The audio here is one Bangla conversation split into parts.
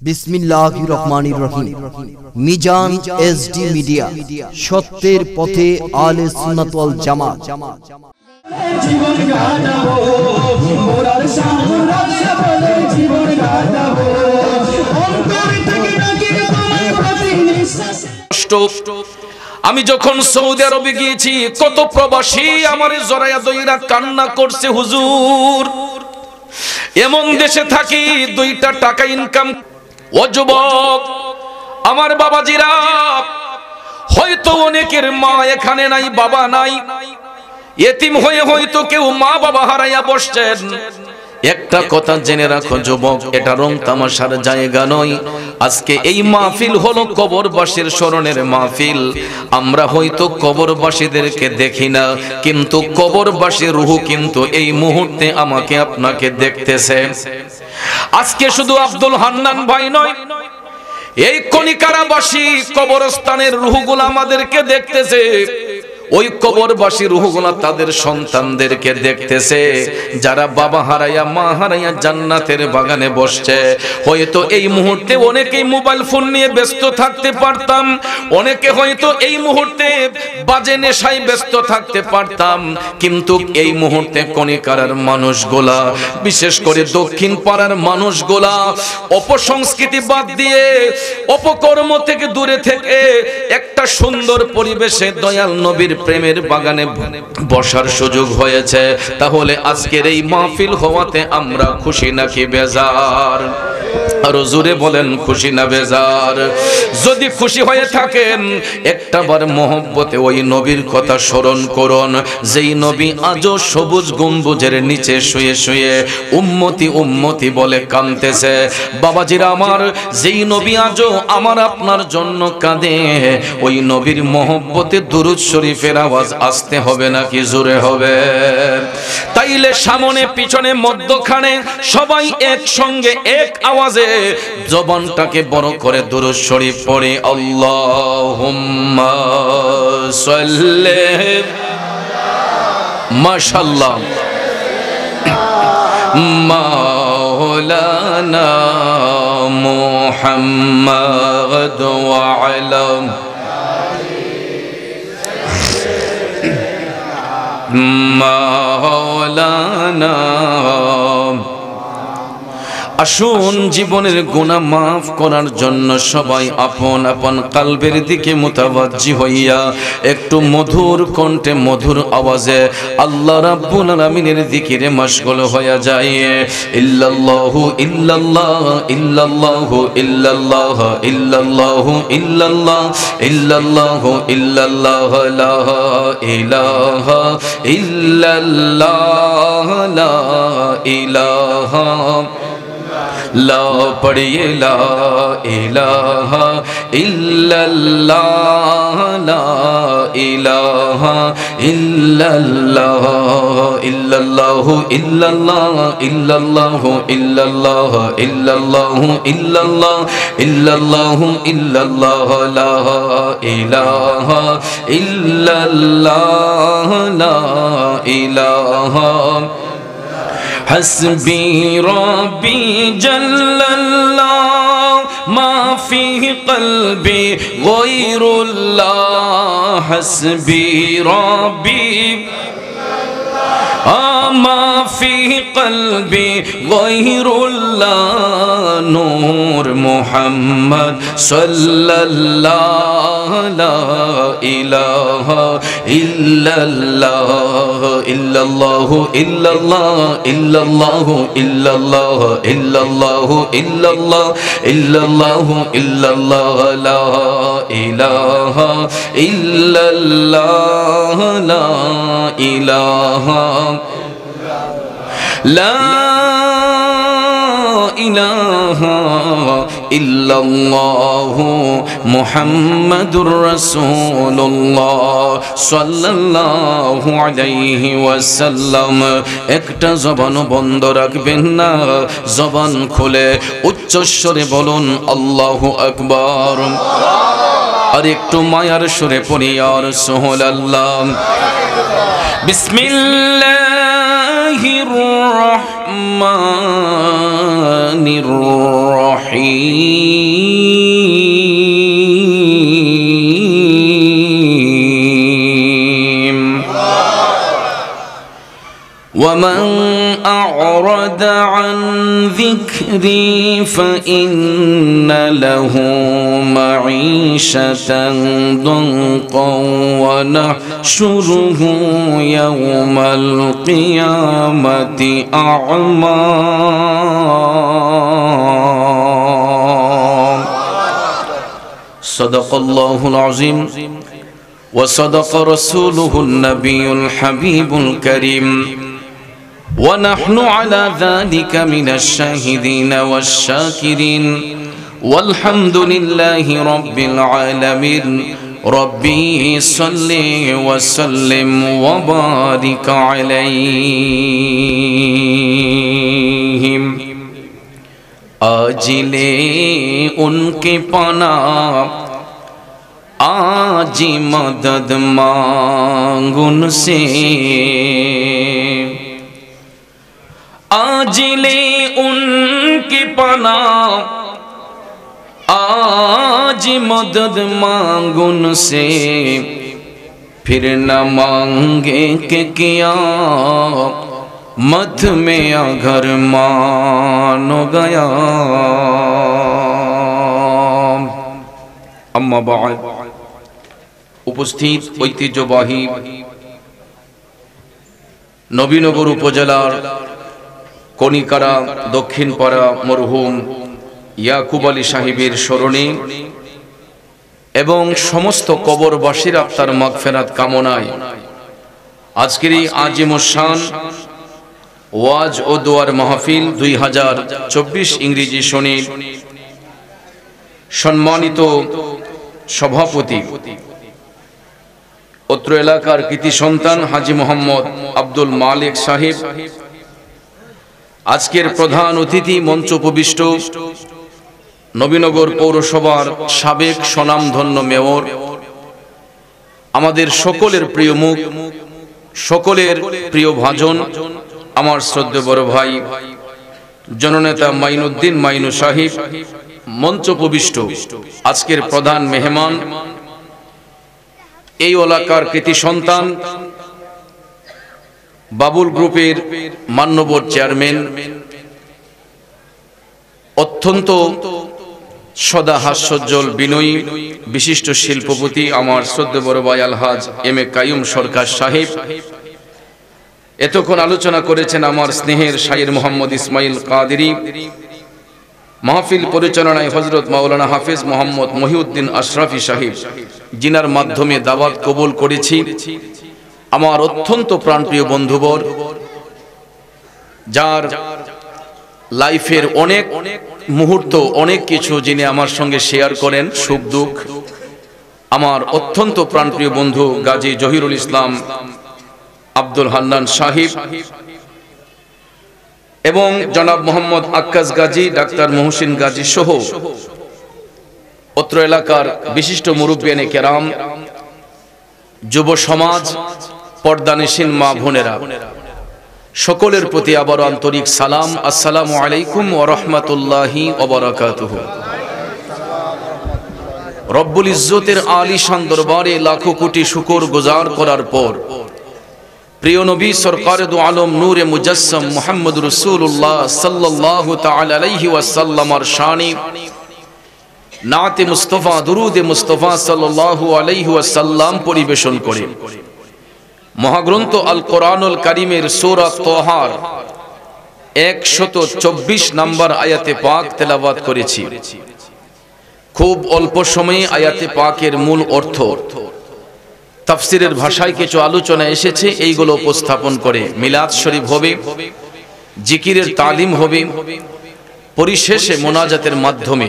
বিসমিল্লাহির রহমানির রহিম। মিজান এসডি মিডিয়া, সত্যের পথে আহলে সুন্নাত ওয়াল জামাত। জীবন কাটাবো মোরার সামনে বলে জীবন কাটাবো অন্তর থেকে ডাকি তোমার প্রতি নিঃশ্বাস। আমি যখন সৌদি আরবে গিয়েছি, কত প্রবাসী আমারে জড়াইয়া দইরা কান্না করছে, হুজুর এমন দেশে থাকি 2টা টাকা ইনকাম। ও যুবক, আমার বাবাজিরা, হয়তো অনেকের মা এখানে নাই, বাবা নাই, এতিম হয়ে হয়তো কেউ মা বাবা হারাইয়া বসছেন। একটা কথা জেনে রাখো যুবক, এটা রং তামাশার জায়গা নয়। আজকে এই মাহফিল হলো কবরবাসীর স্মরণের মাহফিল। আমরা হয়তো কবরবাসীদেরকে দেখি না, কিন্তু কবরবাসীর রূহ কিন্তু এই মুহূর্তে আমাকে আপনাকে দেখতেছে। আজকে শুধু আব্দুল হান্নান ভাই নয়, এই কনিকারাবাসী কবরস্থানের রূহগুলো আমাদেরকে দেখতেছে। ওই কবরবাসী রূহগুলা তাদের সন্তানদেরকে দেখতেছে, যারা বাবা হারাইয়া মা হারাইয়া জান্নাতের বাগানে বসছে। হয়তো এই মুহূর্তে অনেকেই মোবাইল ফোন নিয়ে ব্যস্ত থাকতে পারতাম, অনেকে হয়তো এই মুহূর্তে বাজে নেশায় ব্যস্ত থাকতে পারতাম, কিন্তু এই মুহূর্তে কনিকারার মানুষগুলা, বিশেষ করে দক্ষিণ পাড়ার মানুষগুলা অপসংস্কৃতি বাদ দিয়ে, অপকর্ম থেকে দূরে থেকে একটা সুন্দর পরিবেশে দয়াল নবীর প্রেমের বাগানে বসার সুযোগ হয়েছে। তাহলে আজকের এই মাহফিল হওয়াতে আমরা খুশি নাকি বেজার? আর জোরে বলেন, খুশি না বেজার? যদি খুশি হয়ে থাকেন, একটাবার মহব্বতে ওই নবীর কথা স্মরণ করুন, যেই নবী আজও সবুজ গম্বুজের নিচে শুয়ে শুয়ে উম্মতি উম্মতি বলে কাঁদতেছে। বাবাজিরা আমার, যেই নবী আজও আমার আপনার জন্য কাঁদে, ওই নবীর মহব্বতে দুরূদ শরীফের আওয়াজ আসতে হবে নাকি জোরে হবে? তাইলে সামনে পিছনে মধ্যখানে সবাই একসঙ্গে এক আওয়াজে জবানটাকে বড় করে দুরূদ শরীফ পড়ে, আল্লাহুম্মা সাল্লি। মাশাআল্লাহ। মাওলানা মুহাম্মদ ওয়া আলা মাওলানা। আসুন জীবনের গুনাহ মাফ করার জন্য সবাই আপন আপন কালবের দিকে মুতাওয়াজ্জি হইয়া একটু মধুর কণ্ঠে মধুর আওয়াজে আল্লাহ রাব্বুল আলামিনের জিকিরে মশগুল হয়ে যায়। ইল্লাল্লাহু ইল্লাল্লাহ ইল্লাল্লাহু ইল্লাল্লাহ ইল্লাল্লাহু ইল্লাল্লাহ ইল্লাল্লাহু ইল্লাল্লাহ লা ইলাহা ইল্লাল্লাহ লা ইলাহা লা পড়িয়ে লা ইলাহা ইল্লাল্লাহ লা ইলাহা ইল্লাল্লাহ ইল্লাল্লাহু ইল্লাল্লাহ ইল্লাল্লাহু ইল্লাল্লাহ ইল্লাল্লাহু ইল্লাল্লাহ ইল্লাল্লাহু ইল্লাল্লাহ লা ইলাহা ইল্লাল্লাহ লা ইলাহা। حسبي ربي جل الله ما فيه قلبي غير الله. حسبي ربي ما فيه قلبي غير الله. نور محمد صلى الله لا إله إلا الله إلا الله إلا الله إلا الله إلا الله إلا الله إلا الله إلا الله إلا الله لا إله إلا الله لا إله لا إله إلا الله محمد رسول الله صلى الله عليه وسلم. একটা জবান বন্ধ রাখবেন না, জবান খুলে উচ্চস্বরে বলুন আল্লাহু আকবার। আর একটু মায়ার সুরে পড়ি ইয়া রাসূলুল্লাহ। বিসমিল্লাহির রহমানির الرحمن الرحيم ومن أعرض عن ذكري فإن له معيشة ضنكا ونحشره يوم القيامة أعمى صدق الله العظيم وصدق رسوله النبي الحبيب الكريم ونحن على ذلك من الشاهدين والشاكرين والحمد لله رب العالمين ربي صل وسلم وبارك عليهم आजिले उनके पना आज मदद मांग उनसे आजिले उनके पना आज मदद मांग उनसे फिर न मांगे के किया मत में अगर मानो गया अम्मा बाद उपस्थित ঐতিহ্যবাহী নবীনগর উপজেলার কনিকারা দক্ষিণপাড়া মরহুম ইয়াকুব আলী সাহেবের স্মরণে এবং সমস্ত কবরবাসীর আত্মার মাগফিরাত কামনায় আজকের এই আজিমুশ শান ওয়াজ ও দোয়ার মাহফিল 2024 ইংরেজি সনে সম্মানিত সভাপতি অত্র এলাকার কৃতি সন্তান হাজী মোহাম্মদ আব্দুল মালিক সাহেব, আজকের প্রধান অতিথি মঞ্চ উপবিষ্ট নবীনগর পৌরসভার সাবেক স্বনামধন্য মেয়র, আমাদের সকলের প্রিয় মুখ, সকলের প্রিয় ভাজন, আমার শ্রদ্ধেয় বড় ভাই জননেতা মাইনুদ্দিন মাইনু সাহেব, মঞ্চ উপবিষ্ট আজকের প্রধান মেহমান, এই এলাকার কৃতি সন্তান বাবুল গ্রুপের মান্যবর চেয়ারম্যান, অত্যন্ত সদা হাস্যোজ্জ্বল বিনয়ী বিশিষ্ট শিল্পপতি আমার শ্রদ্ধেয় বড় ভাই আলহাজ এম এ কাইয়ুম সরকার সাহেব, এতক্ষণ আলোচনা করেছেন আমার স্নেহের শায়ের মোহাম্মদ ইসমাইল কাদেরী, মাহফিল পরিচালনায় হযরত মাওলানা হাফেজ মোহাম্মদ মহিউদ্দিন আশরাফি সাহেব, জিনার মাধ্যমে দাওয়াত কবুল করেছি, আমার অত্যন্ত প্রাণপ্রিয় বন্ধুবর, যার লাইফের অনেক মুহূর্ত অনেক কিছু যিনি আমার সঙ্গে শেয়ার করেন, সুখ দুঃখ, আমার অত্যন্ত প্রাণপ্রিয় বন্ধু গাজী জহিরুল ইসলাম আব্দুল হান্নান সাহেব এবং জনাব মোহাম্মদ আক্কাস গাজী, ডাক্তার মহসিন গাজী সহ অত্র এলাকার বিশিষ্ট মুরব্বিয়ানে কেরাম, যুব সমাজ, পর্দানিশীন মা বোনেরা, সকলের প্রতি আবার আন্তরিক সালাম, আসসালামু আলাইকুম ওয়া রাহমাতুল্লাহি ওয়া বারাকাতুহু। রব্বুল ইজ্জতের আলিশান দরবারে লাখো কোটি শুকর গুজার করার পর প্রিয় নবী সরকারে দু আলম নূরে মুজাসসাম মুহাম্মদ রাসূলুল্লাহ সাল্লাল্লাহু তাআলা আলাইহি ওয়াসাল্লামের শানে নাতে মুস্তাফা দুরুদে মুস্তাফা সাল্লাল্লাহু আলাইহি ওয়াসাল্লাম পরিবেশন করে মহাগ্রন্থ আল কোরআনুল কারীমের সূরা তাহার 124 নম্বর আয়াতে পাক তেলাওয়াত করেছি। খুব অল্প সময়ে আয়াতে পাকের মূল অর্থ, তাফসিরের ভাষায় কিছু আলোচনা এসেছে, এইগুলো উপস্থাপন করে মিলাদ শরীফ হবে, জিকিরের তালিম হবে, পরিশেষে মোনাজাতের মাধ্যমে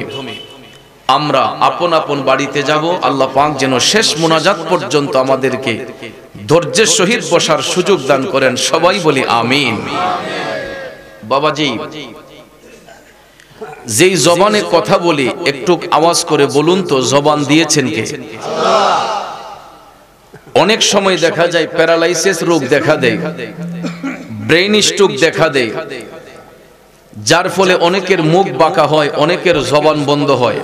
আমরা আপন আপন বাড়িতে যাব। আল্লাহ পাক যেন শেষ মোনাজাত পর্যন্ত আমাদেরকে ধৈর্যের সহিত বসার সুযোগ দান করেন, সবাই বলি আমিন। বাবাজি, যেই জবানে কথা বলি একটু আওয়াজ করে বলুন তো, জবান দিয়েছেন কে? অনেক সময় দেখা যায় প্যারালাইসিস রোগ দেখা দেয়, ব্রেইন স্ট্রোক দেখা দেয়, যার ফলে অনেকের মুখ বাঁকা হয়, অনেকের জবান বন্ধ হয়।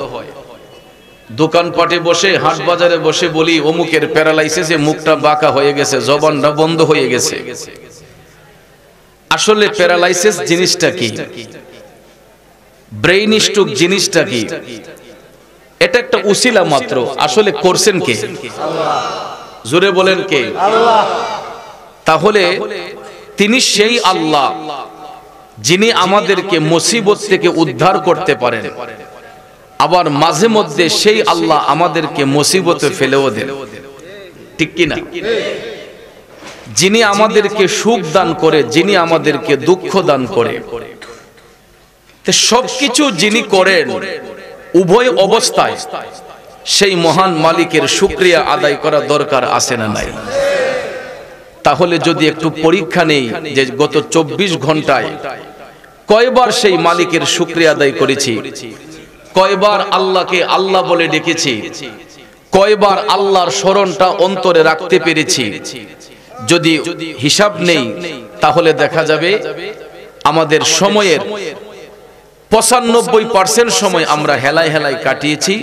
দোকানপাটে বসে, হাট বাজারে বসে বলি অমুকের প্যারালাইসিসে মুখটা বাঁকা হয়ে গেছে, জবানটা বন্ধ হয়ে গেছে। আসলে প্যারালাইসিস জিনিসটা কি, ব্রেইন স্ট্রোক জিনিসটা কি, এটা একটা উসিলা মাত্র। আসলে করছেন কে? জোরে বলেন কে? তাহলে তিনি সেই আল্লাহ যিনি আমাদেরকে মুসিবত থেকে উদ্ধার করতে পারেন, আবার মাঝে মধ্যে সেই আল্লাহ আমাদেরকে মুসিবতে ফেলেও দেন, ঠিক কি না? যিনি আমাদেরকে সুখ দান করে, যিনি আমাদেরকে দুঃখ দান করে, সবকিছু যিনি করেন উভয় অবস্থায়, সেই মহান মালিকের শুকরিয়া আদায় করা দরকার আছে না নাই? তাহলে যদি একটু পরীক্ষা নেই যে গত 24 ঘন্টায় কয়বার সেই মালিকের শুকরিয়া আদায় করেছি, কয়বার আল্লাহকে আল্লাহ বলে ডেকেছি, কয়বার আল্লাহর স্মরণটা অন্তরে রাখতে পেরেছি, যদি হিসাব নেই তাহলে দেখা যাবে আমাদের সময়ের 95% সময় আমরা হেলায় হেলায় কাটিয়েছি,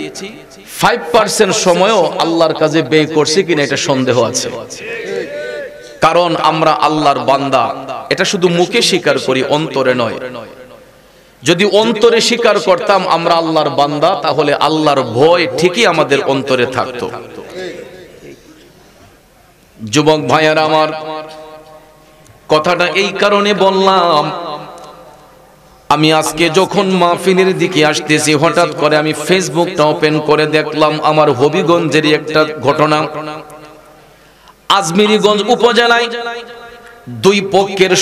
5% সময়ও আল্লাহর কাজে ব্যয় করছি কিনা এটা সন্দেহ আছে। কারণ আমরা আল্লাহর বান্দা, এটা শুধু মুখে স্বীকার করি, অন্তরে নয়। যদি অন্তরে স্বীকার করতাম আমরা আল্লাহর বান্দা, তাহলে আল্লাহর ভয় ঠিকই আমাদের অন্তরে থাকতো। যুবক ভাইয়ারা আমার, কথাটা এই কারণে বললাম, আমি আজকে যখন মাহফিলের দিকে আসতেছি হঠাৎ করে আমি ফেসবুকটা ওপেন করে দেখলাম আমার হবিগঞ্জের একটা ঘটনা। আজমিরীগঞ্জ উপজেলায় দুই পক্ষের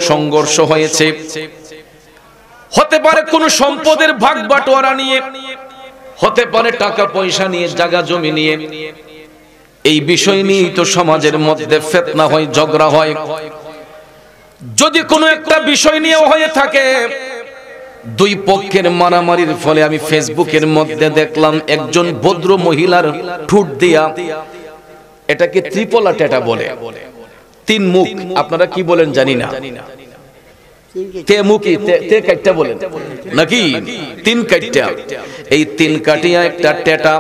সংঘর্ষ হয়েছে। হতে পারে কোন সম্পদের ভাগ বাটোয়ারা নিয়ে, হতে পারে টাকা পয়সা নিয়ে, জায়গা জমি নিয়ে। এই বিষয় নিয়েই তো সমাজের মধ্যে ফিতনা হয়, ঝগড়া হয়। যদি কোনো একটা বিষয় নিয়ে হয়ে থাকে, দুই পক্ষের মারামারির ফলে আমি ফেসবুকের মধ্যে দেখলাম একজন ভদ্র মহিলার ঠোঁট দিয়া, এটাকে ত্রিপলা টেটা বলে, 3 মুখ, আপনারা কি বলেন জানি না, তে মুখি তে কাটটা বলেন নাকি 3 কাটটা, এই 3 কাটিয়া একটা টেটা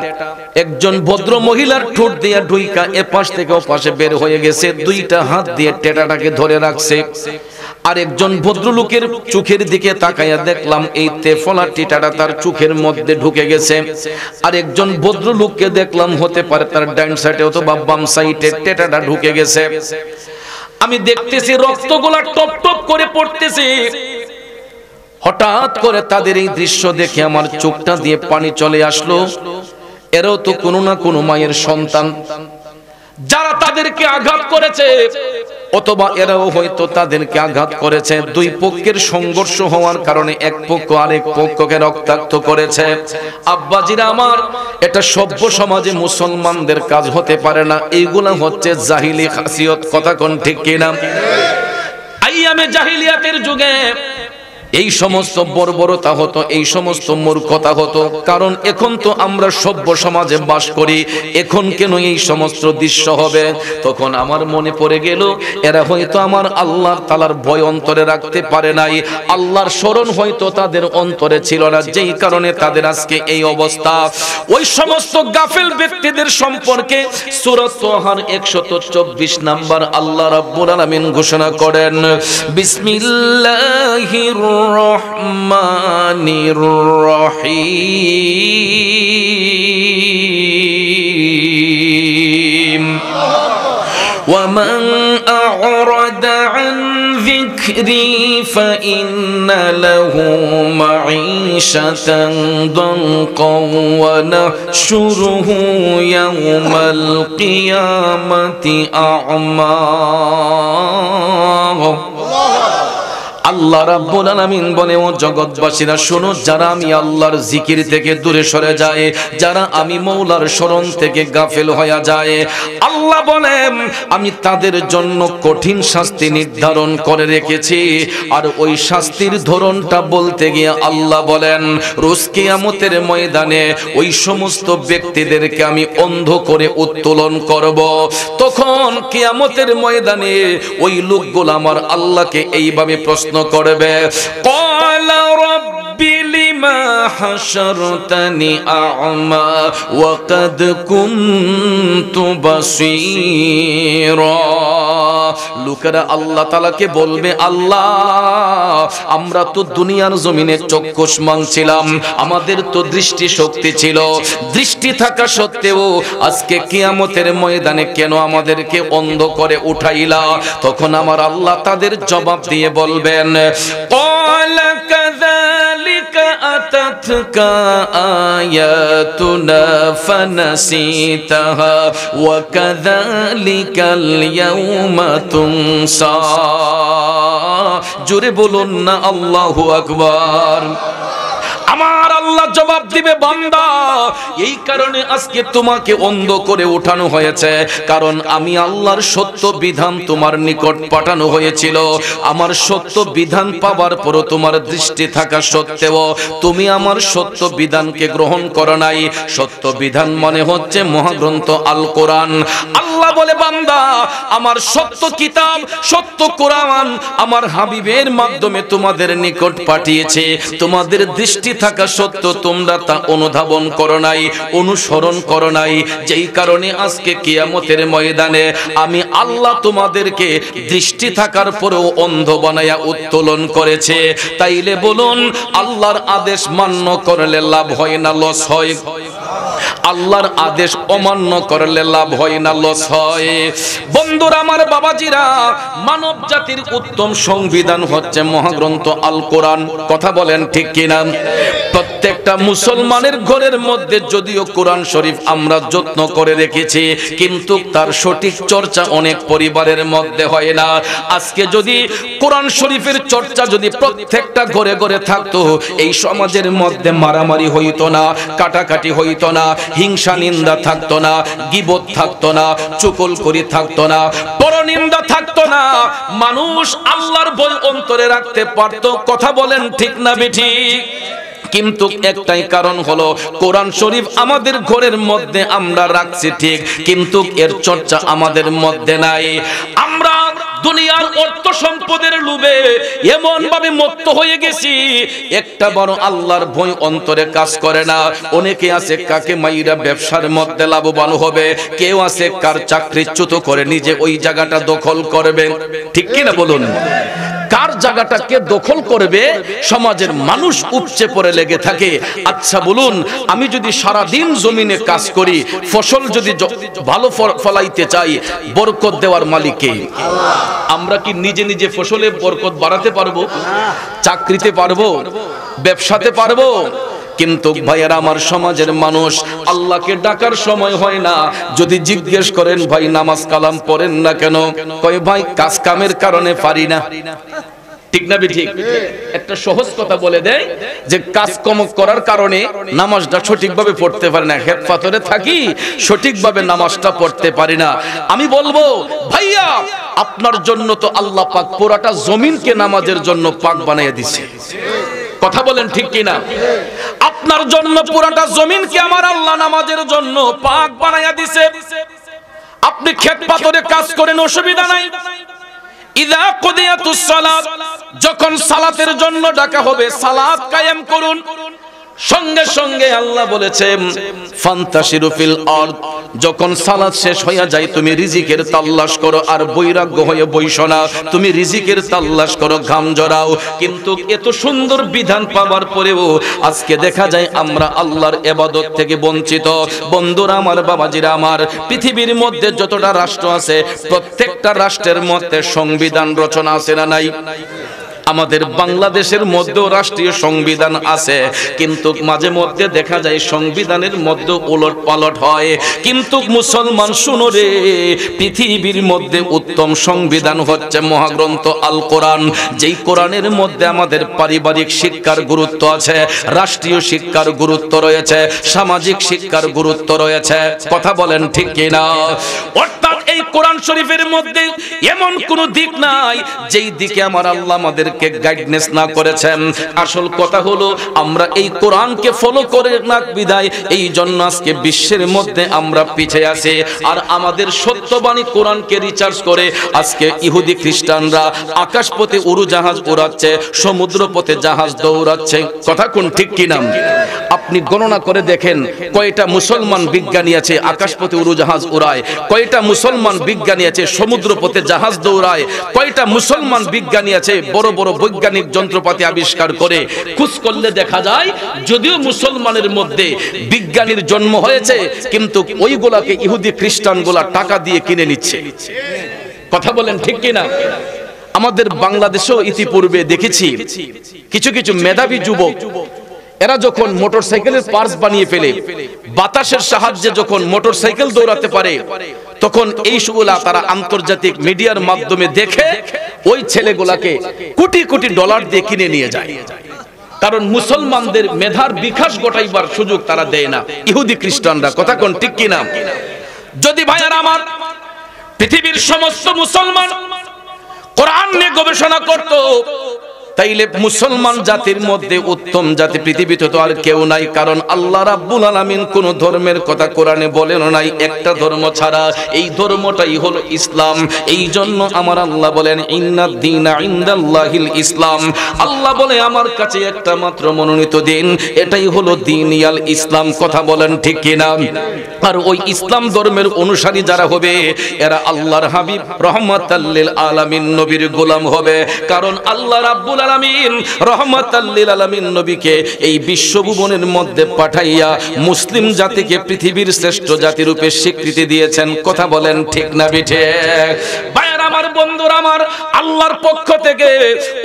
একজন ভদ্র মহিলার ঠোঁট দিয়া ঢুইকা এপাশ থেকে ওপাশে বের হয়ে গেছে। 2টা হাত দিয়ে টেটাটাকে ধরে রাখছে। আর একজন ভদ্রলোকের চোখের দিকে তাকাইয়া দেখলাম এই তেফলা টিটাটা তার চোখের মধ্যে ঢুকে গেছে। আর একজন ভদ্রলোককে দেখলাম হতে পারে তার ডান সাইডে অথবা বাম সাইডে টেটাটা ঢুকে গেছে। আমি দেখতেছি রক্তগুলা টপ টপ করে পড়তেছে। হঠাৎ করে তাদের এই দৃশ্য দেখে আমার চোখটা দিয়ে পানি চলে আসলো। এরাও তো কোনো না কোনো মায়ের সন্তান, যারা তাদেরকে আঘাত করেছে অথবা এরাও হয়তো তাদেরকে আঘাত করেছে। দুই পক্ষের সংঘর্ষ হওয়ার কারণে এক পক্ষ আরেক পক্ষকে রক্তাক্ত করেছে। আব্বাজিরা আমার, এটা সভ্য সমাজে মুসলমানদের কাজ হতে পারে না। এইগুলা হচ্ছে জাহিলি খাসিয়ত। কথা কোন ঠিক কিনা? আইয়ামে জাহিলিয়াতের যুগে এই সমস্ত বর্বরতা হতো, এই সমস্ত মূর্খতা হতো। কারণ এখন তো আমরা সভ্য সমাজে বাস করি, এখন কেন এই সমস্ত দৃশ্য হবে? তখন আমার মনে পড়ে গেল, এরা হয়তো আমার আল্লাহর তাআলার ভয় অন্তরে রাখতে পারে নাই, আল্লাহর স্মরণ হয়তো তাদের অন্তরে ছিল না, যেই কারণে তাদের আজকে এই অবস্থা। ওই সমস্ত গাফেল ব্যক্তিদের সম্পর্কে সূরা তাহার 124 নাম্বার আল্লাহ রাব্বুল আলামিন ঘোষণা করেন, বিসমিল্লাহির রহমানির রহিম ومن أعرض عن ذكري فإن له معيشة ضنكا ونحشره يوم القيامة أعمى। আল্লাহ রাব্বুল আলামিন বলে, ও জগৎবাসীরা শোনো, যারা আমি আল্লাহর জিকির থেকে দূরে সরে যায়, যারা আমি মওলার স্মরণ থেকে গাফেল হয়ে যায়, আল্লাহ বলেন আমি তাদের জন্য কঠিন শাস্তি নির্ধারণ করে রেখেছি। আর ওই শাস্তির ধরনটা বলতে গিয়ে আল্লাহ বলেন, রোজ কিয়ামতের ময়দানে ওই সমস্ত ব্যক্তিদেরকে আমি অন্ধ করে উত্তোলন করব। তখন কিয়ামতের ময়দানে ওই লোকগুলো আমার আল্লাহকে এইভাবে প্রশ্ন প্রশ্ন করবে ক্বালা রাব্বি লিমা হাশারতানি আ'মা ওয়া কাদ কুনতু বাসীরা। লোকেরা আল্লাহ তাআলাকে বলবে, আল্লাহ আমরা তো দুনিয়ার জমিনে চক্ষুষ্মান ছিলাম, আমাদের তো দৃষ্টি শক্তি ছিল, দৃষ্টি থাকা সত্ত্বেও আজকে কিয়ামতের ময়দানে কেন আমাদেরকে অন্ধ করে উঠাইলা? তখন আমার আল্লাহ তাদের জবাব দিয়ে বলবেন ক্বালা কাযালিকা আতাতকা আয়াতুনা ফানাসিতাহা ওয়া কাযালিকাল ইয়াউমা তুনসা। জোরে বলুন না আল্লাহু আকবার। আমার আল্লাহ জবাব দিবে, বান্দা এই কারণে আজকে তোমাকে অন্ধ করে উঠানো হয়েছে, কারণ আমি আল্লাহর সত্য বিধান তোমার নিকট পাঠানো হয়েছিল। আমার সত্য বিধান পাবার পরও তোমার দৃষ্টি থাকা সত্ত্বেও তুমি আমার সত্য বিধানকে গ্রহণ করো নাই। সত্য বিধান মানে হচ্ছে মহাগ্রন্থ আল কোরআন। আল্লাহ বলে, বান্দা আমার সত্য কিতাব, সত্য কোরআন আমার হাবিবের মাধ্যমে তোমাদের নিকট পাঠিয়েছে। তোমাদের দৃষ্টি থাকা সত্য তোমরা তা অনুধাবন করো নাই, অনুসরণ করো নাই, যেই কারণে আজকে কিয়ামতের ময়দানে আমি আল্লাহ তোমাদেরকে দৃষ্টি থাকার পরেও অন্ধ বানায়া উত্তোলন করেছে। তাইলে বলুন, আল্লাহর আদেশ মান্য করলে লাভ হয় না লস হয়? আল্লাহর আদেশ অমান্য করলে লাভ হয় না লস হয়? বন্ধুরা আমার, বাবাজিরা, মানব জাতির উত্তম সংবিধান হচ্ছে মহাগ্রন্থ আল কোরআন। কথা বলেন ঠিক কিনা? প্রত্যেকটা মুসলমানের ঘরের মধ্যে যদিও কোরআন শরীফ আমরা যত্ন করে রেখেছি, কিন্তু তার সঠিক চর্চা অনেক পরিবারের মধ্যে হয় না। আজকে যদি কোরআন শরীফের চর্চা যদি প্রত্যেকটা ঘরে ঘরে থাকতো, এই সমাজের মধ্যে মারামারি হইতো না, কাটাকাটি হইতো না, হিংসা নিন্দা থাকতো না, গীবত থাকতো না, চুগলখড়ি থাকতো না, পরনিন্দা থাকতো না। মানুষ আল্লাহর ভয় অন্তরে রাখতে পারতো। কথা বলেন ঠিক না বেঠিক? কিন্তু একটাই কারণ হলো, কোরআন শরীফ আমাদের ঘরের মধ্যে আমরা রাখছি ঠিক, কিন্তু এর চর্চা আমাদের মধ্যে নাই। আমরা দুনিয়ার অর্থ সম্পদের লোভে এমন ভাবে মত্ত হয়ে গেছি, একটা বড় আল্লাহর ভয় অন্তরে কাজ করে না। অনেকে আছে কাকে মাইরা ব্যবসার মধ্যে লাভবান হবে, কেউ আছে কার চাকরিচ্যুত করে নিজে ওই জায়গাটা দখল করবে। ঠিক কিনা বলুন? কার জায়গাটাকে দখল করবে সমাজের মানুষ উপচে পড়ে লেগে থাকে। আচ্ছা বলুন, আমি যদি সারা দিন জমিনে কাজ করি, ফসল যদি ভালো ফলাইতে চাই, বরকত দেওয়ার মালিক কে? আমরা কি নিজে নিজে ফসলে বরকত বাড়াতে পারবো? চাকরিতে পারবো? ব্যবসাতে পারবো? কিন্তু ভাইয়েরা আমার, সমাজের মানুষ আল্লাহকে ডাকার সময় হয় না। যদি জিজ্ঞেস করেন, ভাই নামাজ কালাম পড়েন না কেন? কয় ভাই কাজ কামের কারণে পারি না। ঠিক না ঠিক? একটা সহজ কথা বলে দেয় যে কাজ কম করার কারণে নামাজটা সঠিকভাবে পড়তে পারি না, হেড পাথরে থাকি, সঠিকভাবে নামাজটা পড়তে পারি না। আমি বলবো, ভাইয়া আপনার জন্য তো আল্লাহ পাক পুরাটা জমিনকে নামাজের জন্য পাক বানিয়ে দিয়েছে। কথা বলেন ঠিক কিনা? আপনার জন্য পুরাটা জমিনকে আমার আল্লাহ নামাজের জন্য পাক বানায়া দিয়েছে। আপনি ক্ষেত পাথরে কাজ করেন, অসুবিধা নাই। ইযা কুদিয়াতুস সালাত, যখন সালাতের জন্য ডাকা হবে, সালাত কায়েম করুন। সঙ্গে সঙ্গে আল্লাহ বলেছেন ফান্তাশিরু ফিল আরদ, যখন সালাত শেষ হয়ে যায় তুমি রিজিকের তালাশ করো, আর বৈরাগ্য হয়ে বইসো না, তুমি রিজিকের তালাশ করো, ঘাম জড়াও। কিন্তু এত সুন্দর বিধান পাওয়ার পরেও আজকে দেখা যায় আমরা আল্লাহর ইবাদত থেকে বঞ্চিত। বন্ধুরা আমার, বাবাজিরা আমার, পৃথিবীর মধ্যে যতটা রাষ্ট্র আছে, প্রত্যেকটা রাষ্ট্রের মধ্যে সংবিধান রচনা আছে না নাই? আমাদের বাংলাদেশের মধ্যেও রাষ্ট্রীয় সংবিধান আছে, কিন্তু মাঝে মধ্যে দেখা যায় সংবিধানের মধ্যে উলট পালট হয়। কিন্তু মুসলমান শুনো রে, পৃথিবীর মধ্যে উত্তম সংবিধান হচ্ছে মহাগ্রন্থ আল কোরআন। যেই কোরআনের মধ্যে আমাদের পারিবারিক শিক্ষার গুরুত্ব আছে, রাষ্ট্রীয় শিক্ষার গুরুত্ব রয়েছে, সামাজিক শিক্ষার গুরুত্ব রয়েছে। কথা বলেন ঠিক কিনা? অর্থাৎ এই কোরআন শরীফের মধ্যে এমন কোন দিক নাই যেই দিকে আমার আল্লাহ আমাদের আমাদেরকে গাইডনেস না করেছেন। আসল কথা হলো আমরা এই কোরআনকে ফলো করে না বিদায় এই জন্য আজকে বিশ্বের মধ্যে আমরা পিছিয়ে আছি। আর আমাদের সত্যবাণী কোরআনকে রিসার্চ করে আজকে ইহুদি খ্রিস্টানরা আকাশপথে উড়োজাহাজ উড়াচ্ছে, সমুদ্রপথে জাহাজ দৌড়াচ্ছে। কথা কোন ঠিক কিনা? আপনি গণনা করে দেখেন কয়টা মুসলমান বিজ্ঞানী আছে আকাশপথে উড়োজাহাজ উড়ায়, কয়টা মুসলমান বিজ্ঞানী আছে সমুদ্রপথে জাহাজ দৌড়ায়, কয়টা মুসলমান বিজ্ঞানী আছে বড় বড় বৈজ্ঞানিক যন্ত্রপাতি আবিষ্কার করে। খোঁজ করলে দেখা যায় যদিও মুসলমানের মধ্যে বিজ্ঞানীর জন্ম হয়েছে কিন্তু ওইগুলাকে ইহুদি খ্রিস্টানগুলা টাকা দিয়ে কিনে নিচ্ছে। কথা বলেন ঠিক কিনা? আমাদের বাংলাদেশেও ইতিপূর্বে দেখেছি কিছু কিছু মেধাবী যুবক এরা যখন মোটরসাইকেলের পার্টস বানিয়ে ফেলে, বাতাসের সাহায্যে যখন মোটরসাইকেল দৌড়াতে পারে, তখন এই সবগুলা তারা আন্তর্জাতিক মিডিয়ার মাধ্যমে দেখে ওই ছেলেগুলাকে কোটি কোটি ডলার দিয়ে কিনে নিয়ে যায়। কারণ মুসলমানদের মেধার বিকাশ ঘটাইবার সুযোগ তারা দেয় না ইহুদি খ্রিস্টানরা। কথা কোন ঠিক কিনা? যদি ভাইয়ারা আমার পৃথিবীর সমস্ত মুসলমান কোরআন নিয়ে গবেষণা করত তাইলে মুসলমান জাতির মধ্যে উত্তম জাতি পৃথিবীতে তো আর কেউ নাই। কারণ আল্লাহ রাব্বুল আলামিন কোন ধর্মের কথা কোরআনে বলেন নাই, একটা ধর্ম ছাড়া, এই ধর্মটাই হলো ইসলাম। এই জন্য আমার আল্লাহ বলেন ইন্নাদ দীনা ইনদাল্লাহিল ইসলাম। আল্লাহ বলে আমার কাছে একটা মাত্র মনোনীত দিন, এটাই হলো দীনিয়াল ইসলাম। কথা বলেন ঠিক কিনা? আর ওই ইসলাম ধর্মের অনুসারী যারা হবে এরা আল্লাহর হাবিব রহমাতাল লিল আলামিন নবীর গোলাম হবে। কারণ আল্লাহ রাব্বুল আলামিন রহমাতাল লিল আলামিন নবীকে এই বিশ্বভুবনের মধ্যে পাঠাইয়া মুসলিম জাতিকে পৃথিবীর শ্রেষ্ঠ জাতি রূপে স্বীকৃতি দিয়েছেন। কথা বলেন ঠিক না বিঠে? ভাইরা আমার, বন্ধুরা আমার, আল্লাহর পক্ষ থেকে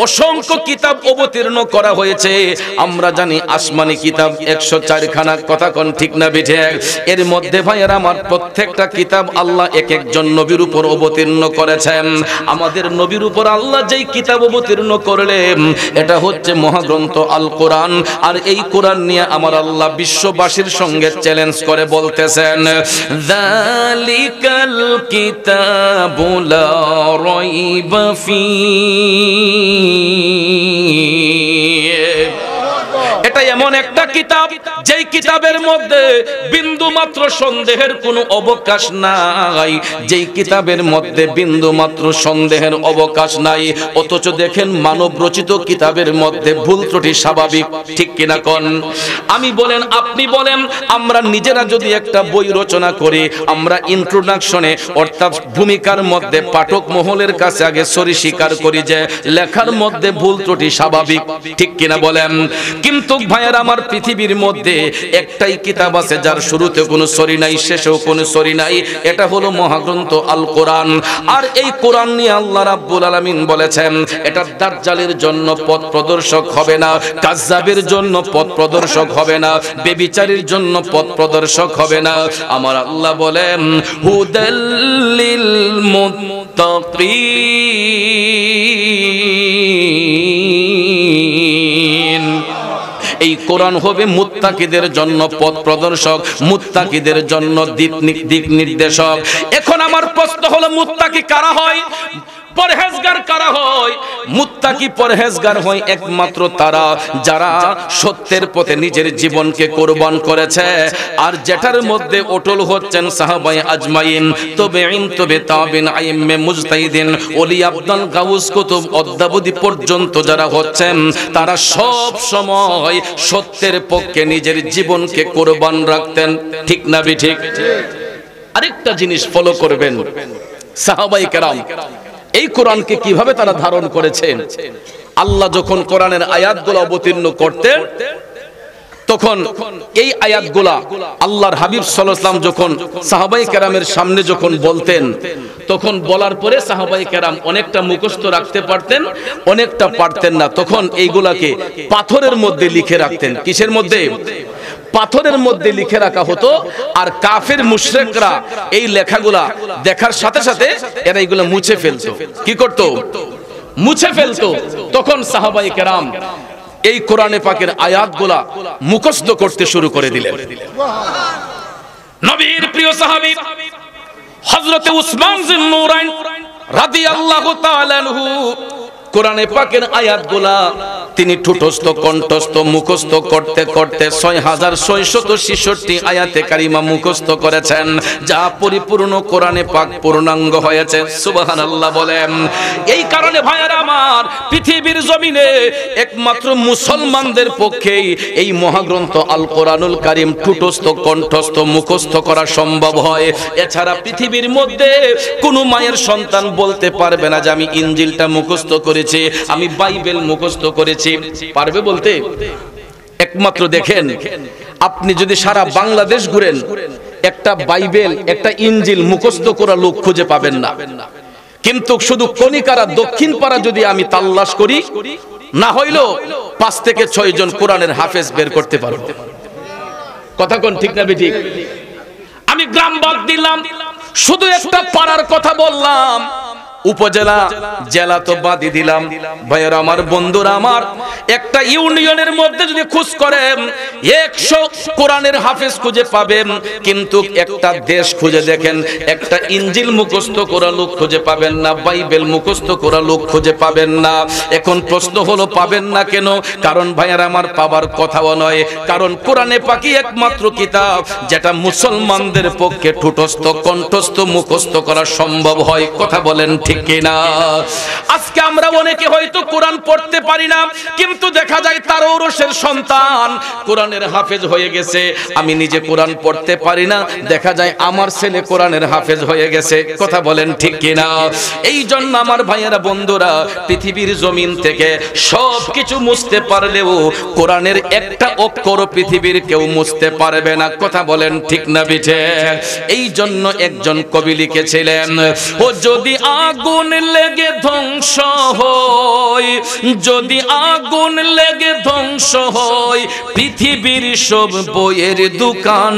অসংখ্য কিতাব অবতীর্ণ করা হয়েছে। আমরা জানি আসমানি কিতাব 104 খানা। কথা কোন ঠিক না বিঠে? এর মধ্যে ভাইরা আমার প্রত্যেকটা কিতাব আল্লাহ এক একজন নবীর উপর অবতীর্ণ করেছেন। আমাদের নবীর উপর আল্লাহ যেই কিতাব অবতীর্ণ করলেন এটা হচ্ছে মহাগ্রন্থ আল কোরআন। আর এই কোরআন নিয়ে আমার আল্লাহ বিশ্ববাসীর সঙ্গে চ্যালেঞ্জ করে বলতেছেন যালিকাল কিতাবু লা রাইবা ফীহি। এটা এমন একটা কিতাব যেই কিতাবের মধ্যে বিন্দু মাত্র সন্দেহের কোনো অবকাশ নাই, যেই কিতাবের মধ্যে বিন্দু মাত্র সন্দেহের অবকাশ নাই। অথচ দেখেন মানব রচিত কিতাবের মধ্যে ভুল ত্রুটি স্বাভাবিক। ঠিক কিনা কোন? আমি বলেন, আপনি বলেন, আমরা নিজেরা যদি একটা বই রচনা করি, আমরা ইন্ট্রোডাকশনে অর্থাৎ ভূমিকার মধ্যে পাঠক মহলের কাছে আগে সরি স্বীকার করি যে লেখার মধ্যে ভুল ত্রুটি স্বাভাবিক। ঠিক কিনা বলেন? কিন্তু ভাইয়েরা আমার, পৃথিবীর মধ্যে একটাই কিতাব আছে যার শুরুতে কোনো সরি নাই, শেষেও কোনো সরি নাই। এটা হলো মহাগ্রন্থ আল কোরআন। আর এই কোরআন নিয়ে আল্লাহ রাব্বুল আলামিন বলেছেন এটা দাজ্জালের জন্য পথ প্রদর্শক হবে না, কাজ্জাবের জন্য পথ প্রদর্শক হবে না, বেবিচারীর জন্য পথ প্রদর্শক হবে না। আমার আল্লাহ বলেন হুদাল্লিল মুত্তাকিন। এই কোরআন হবে মুত্তাকিদের জন্য পথ প্রদর্শক, মুত্তাকিদের জন্য দিক নির্দেশক। এখন আমার প্রশ্ন হলো মুত্তাকি কারা হয়, পরহেজগার কারা হয়? মুত্তাকি পরহেজগার হয় একমাত্র তারা যারা সত্যের পথে নিজের জীবনকে কোরবান করেছে আর যেটার মধ্যে অটল হচ্ছেন সাহাবায়ে আজমাইন, তবেঈন, তবে তাবিন, আইম্মে মুজতাহিদিন, ওলি আব্দাল, গাউস, কুতুব, অদ্যাবধি পর্যন্ত যারা হচ্ছেন তারা সব সময় সত্যের পক্ষে নিজের জীবনকে কোরবান রাখতেন। ঠিক না ঠিক? আরেকটা জিনিস ফলো করবেন, সাহাবায়ে কেরাম এই কোরআনকে কিভাবে তারা ধারণ করেছেন। আল্লাহ যখন কোরআনের আয়াতগুলো অবতীর্ণ করতেন তখন এই আয়াতগুলা আল্লাহর হাবিব সাল্লাল্লাহু আলাইহি ওয়াসাল্লাম যখন সাহাবায়ে কেরামের সামনে যখন বলতেন তখন বলার পরে সাহাবায়ে কেরাম অনেকটা মুখস্থ রাখতে পারতেন, অনেকটা পারতেন না। তখন এইগুলাকে পাথরের মধ্যে লিখে রাখতেন। কিসের মধ্যে? পাথরের মধ্যে লিখে রাখা হতো। আর কাফের মুশরিকরা এই লেখাগুলা দেখার সাথে সাথে এরা এগুলো মুছে ফেলতো। কি করত? মুছে ফেলতো। তখন সাহাবায়ে কেরাম এই কোরআনে পাকের আয়াতগুলা মুখস্থ করতে শুরু করে দিলেন। নবীর প্রিয় সাহাবী হযরতে উসমান যিন নূরাইন রাদিয়াল্লাহু তাআলা আনহু কোরআনে পাকের আয়াতগুলা তিনি ঠুটস্থ কণ্ঠস্থ মুখস্থ করতে করতে 6666 আয়াতে কারিমা মুখস্থ করেছেন, যা পরিপূর্ণ কোরআনে পাক পূর্ণাঙ্গ হয়েছে। সুবহানাল্লাহ বলেন। এই কারণে ভাইয়েরা আমার, পৃথিবীর জমিনে একমাত্র মুসলমানদের পক্ষেই এই মহাগ্রন্থ আল কোরআনুল কারীম ঠুটস্থ কণ্ঠস্থ মুখস্থ করা সম্ভব হয়। এছাড়া পৃথিবীর মধ্যে কোনো মায়ের সন্তান বলতে পারবে না যে আমি ইনজিলটা মুখস্থ করেছি, আমি বাইবেল মুখস্থ করেছি। পারবে বলতে? একমাত্র দেখেন, আপনি যদি সারা বাংলাদেশ ঘুরেন, একটা বাইবেল একটা ইনজিল মুখস্থ করা লোক খুঁজে পাবেন না। কিন্তু শুধু কণিকারা দক্ষিণ পাড়া যদি আমি তাল্লাশ করি, না হইলো 5 থেকে 6 জন কোরআনের হাফেজ বের করতে পারবো। কথা কোন ঠিক না বেঠিক? আমি গ্রাম বাদ দিলাম, শুধু একটা পাড়ার কথা বললাম, উপজেলা জেলা তো বাদই দিলাম। ভাইয়েরা আমার, বন্ধুরা আমার, একটা ইউনিয়নের মধ্যে যদি খোঁজ করেন 100 কোরআনের হাফেজ খুঁজে পাবেন, কিন্তু একটা দেশ খুঁজে দেখেন একটা ইনজিল মুখস্থ করা লোক খুঁজে পাবেন না, বাইবেল মুখস্থ করা লোক খুঁজে পাবেন না। এখন প্রশ্ন হলো পাবেন না কেন? কারণ ভাইয়েরা আমার, পাবার কথাও নয়, কারণ কোরআনে পাকই একমাত্র কিতাব যেটা মুসলমানদের পক্ষে ঠুটস্থ কণ্ঠস্থ মুখস্থ করা সম্ভব হয়। কথা বলেন ঠিক কিনা? আজকে আমরা অনেকে হয়তো কোরআন পড়তে পারি না, কিন্তু দেখা যায় তার ঔরসের সন্তান কোরআনের হাফেজ হয়ে গেছে। আমি নিজে কোরআন পড়তে পারি না, দেখা যায় আমার ছেলে কোরআনের হাফেজ হয়ে গেছে। কথা বলেন ঠিক কিনা? এই জন্য আমার ভাইয়েরা বন্ধুরা, পৃথিবীর জমিন থেকে সব কিছু মুছতে পারলেও কোরআনের একটা অক্ষর পৃথিবীর কেউ মুছতে পারবে না। কথা বলেন ঠিক না বিঠে? এই জন্য একজন কবি লিখেছিলেন, ও যদি আগুন লেগে ধ্বংস হয়, যদি আগুন লেগে ধ্বংস হয় পৃথিবীর সব বইয়ের দোকান,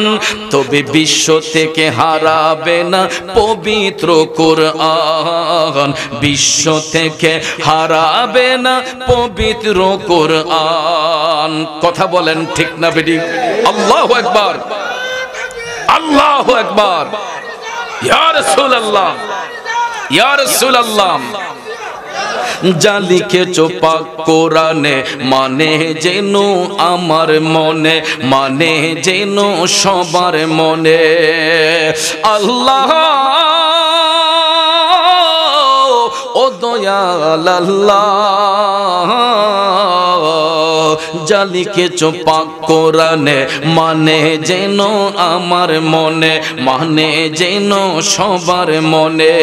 তবে বিশ্ব থেকে হারাবে না পবিত্র কোরআন, বিশ্ব থেকে হারাবে না পবিত্র কোরআন। কথা বলেন ঠিক না বেটি? আল্লাহু আকবার, আল্লাহু আকবার, ইয়া রাসূলুল্লাহ, ইয়া রাসূলুল্লাহ। যা লিখেছো পাক কোরআনে মানে যেন আমার মনে, মানে যেন সবার মনে। আল্লাহ ও দয়াল আল্লাহ, যা লিখেছো পাক কোরআনে মানে যেন আমার মনে, মানে যেন সবার মনে।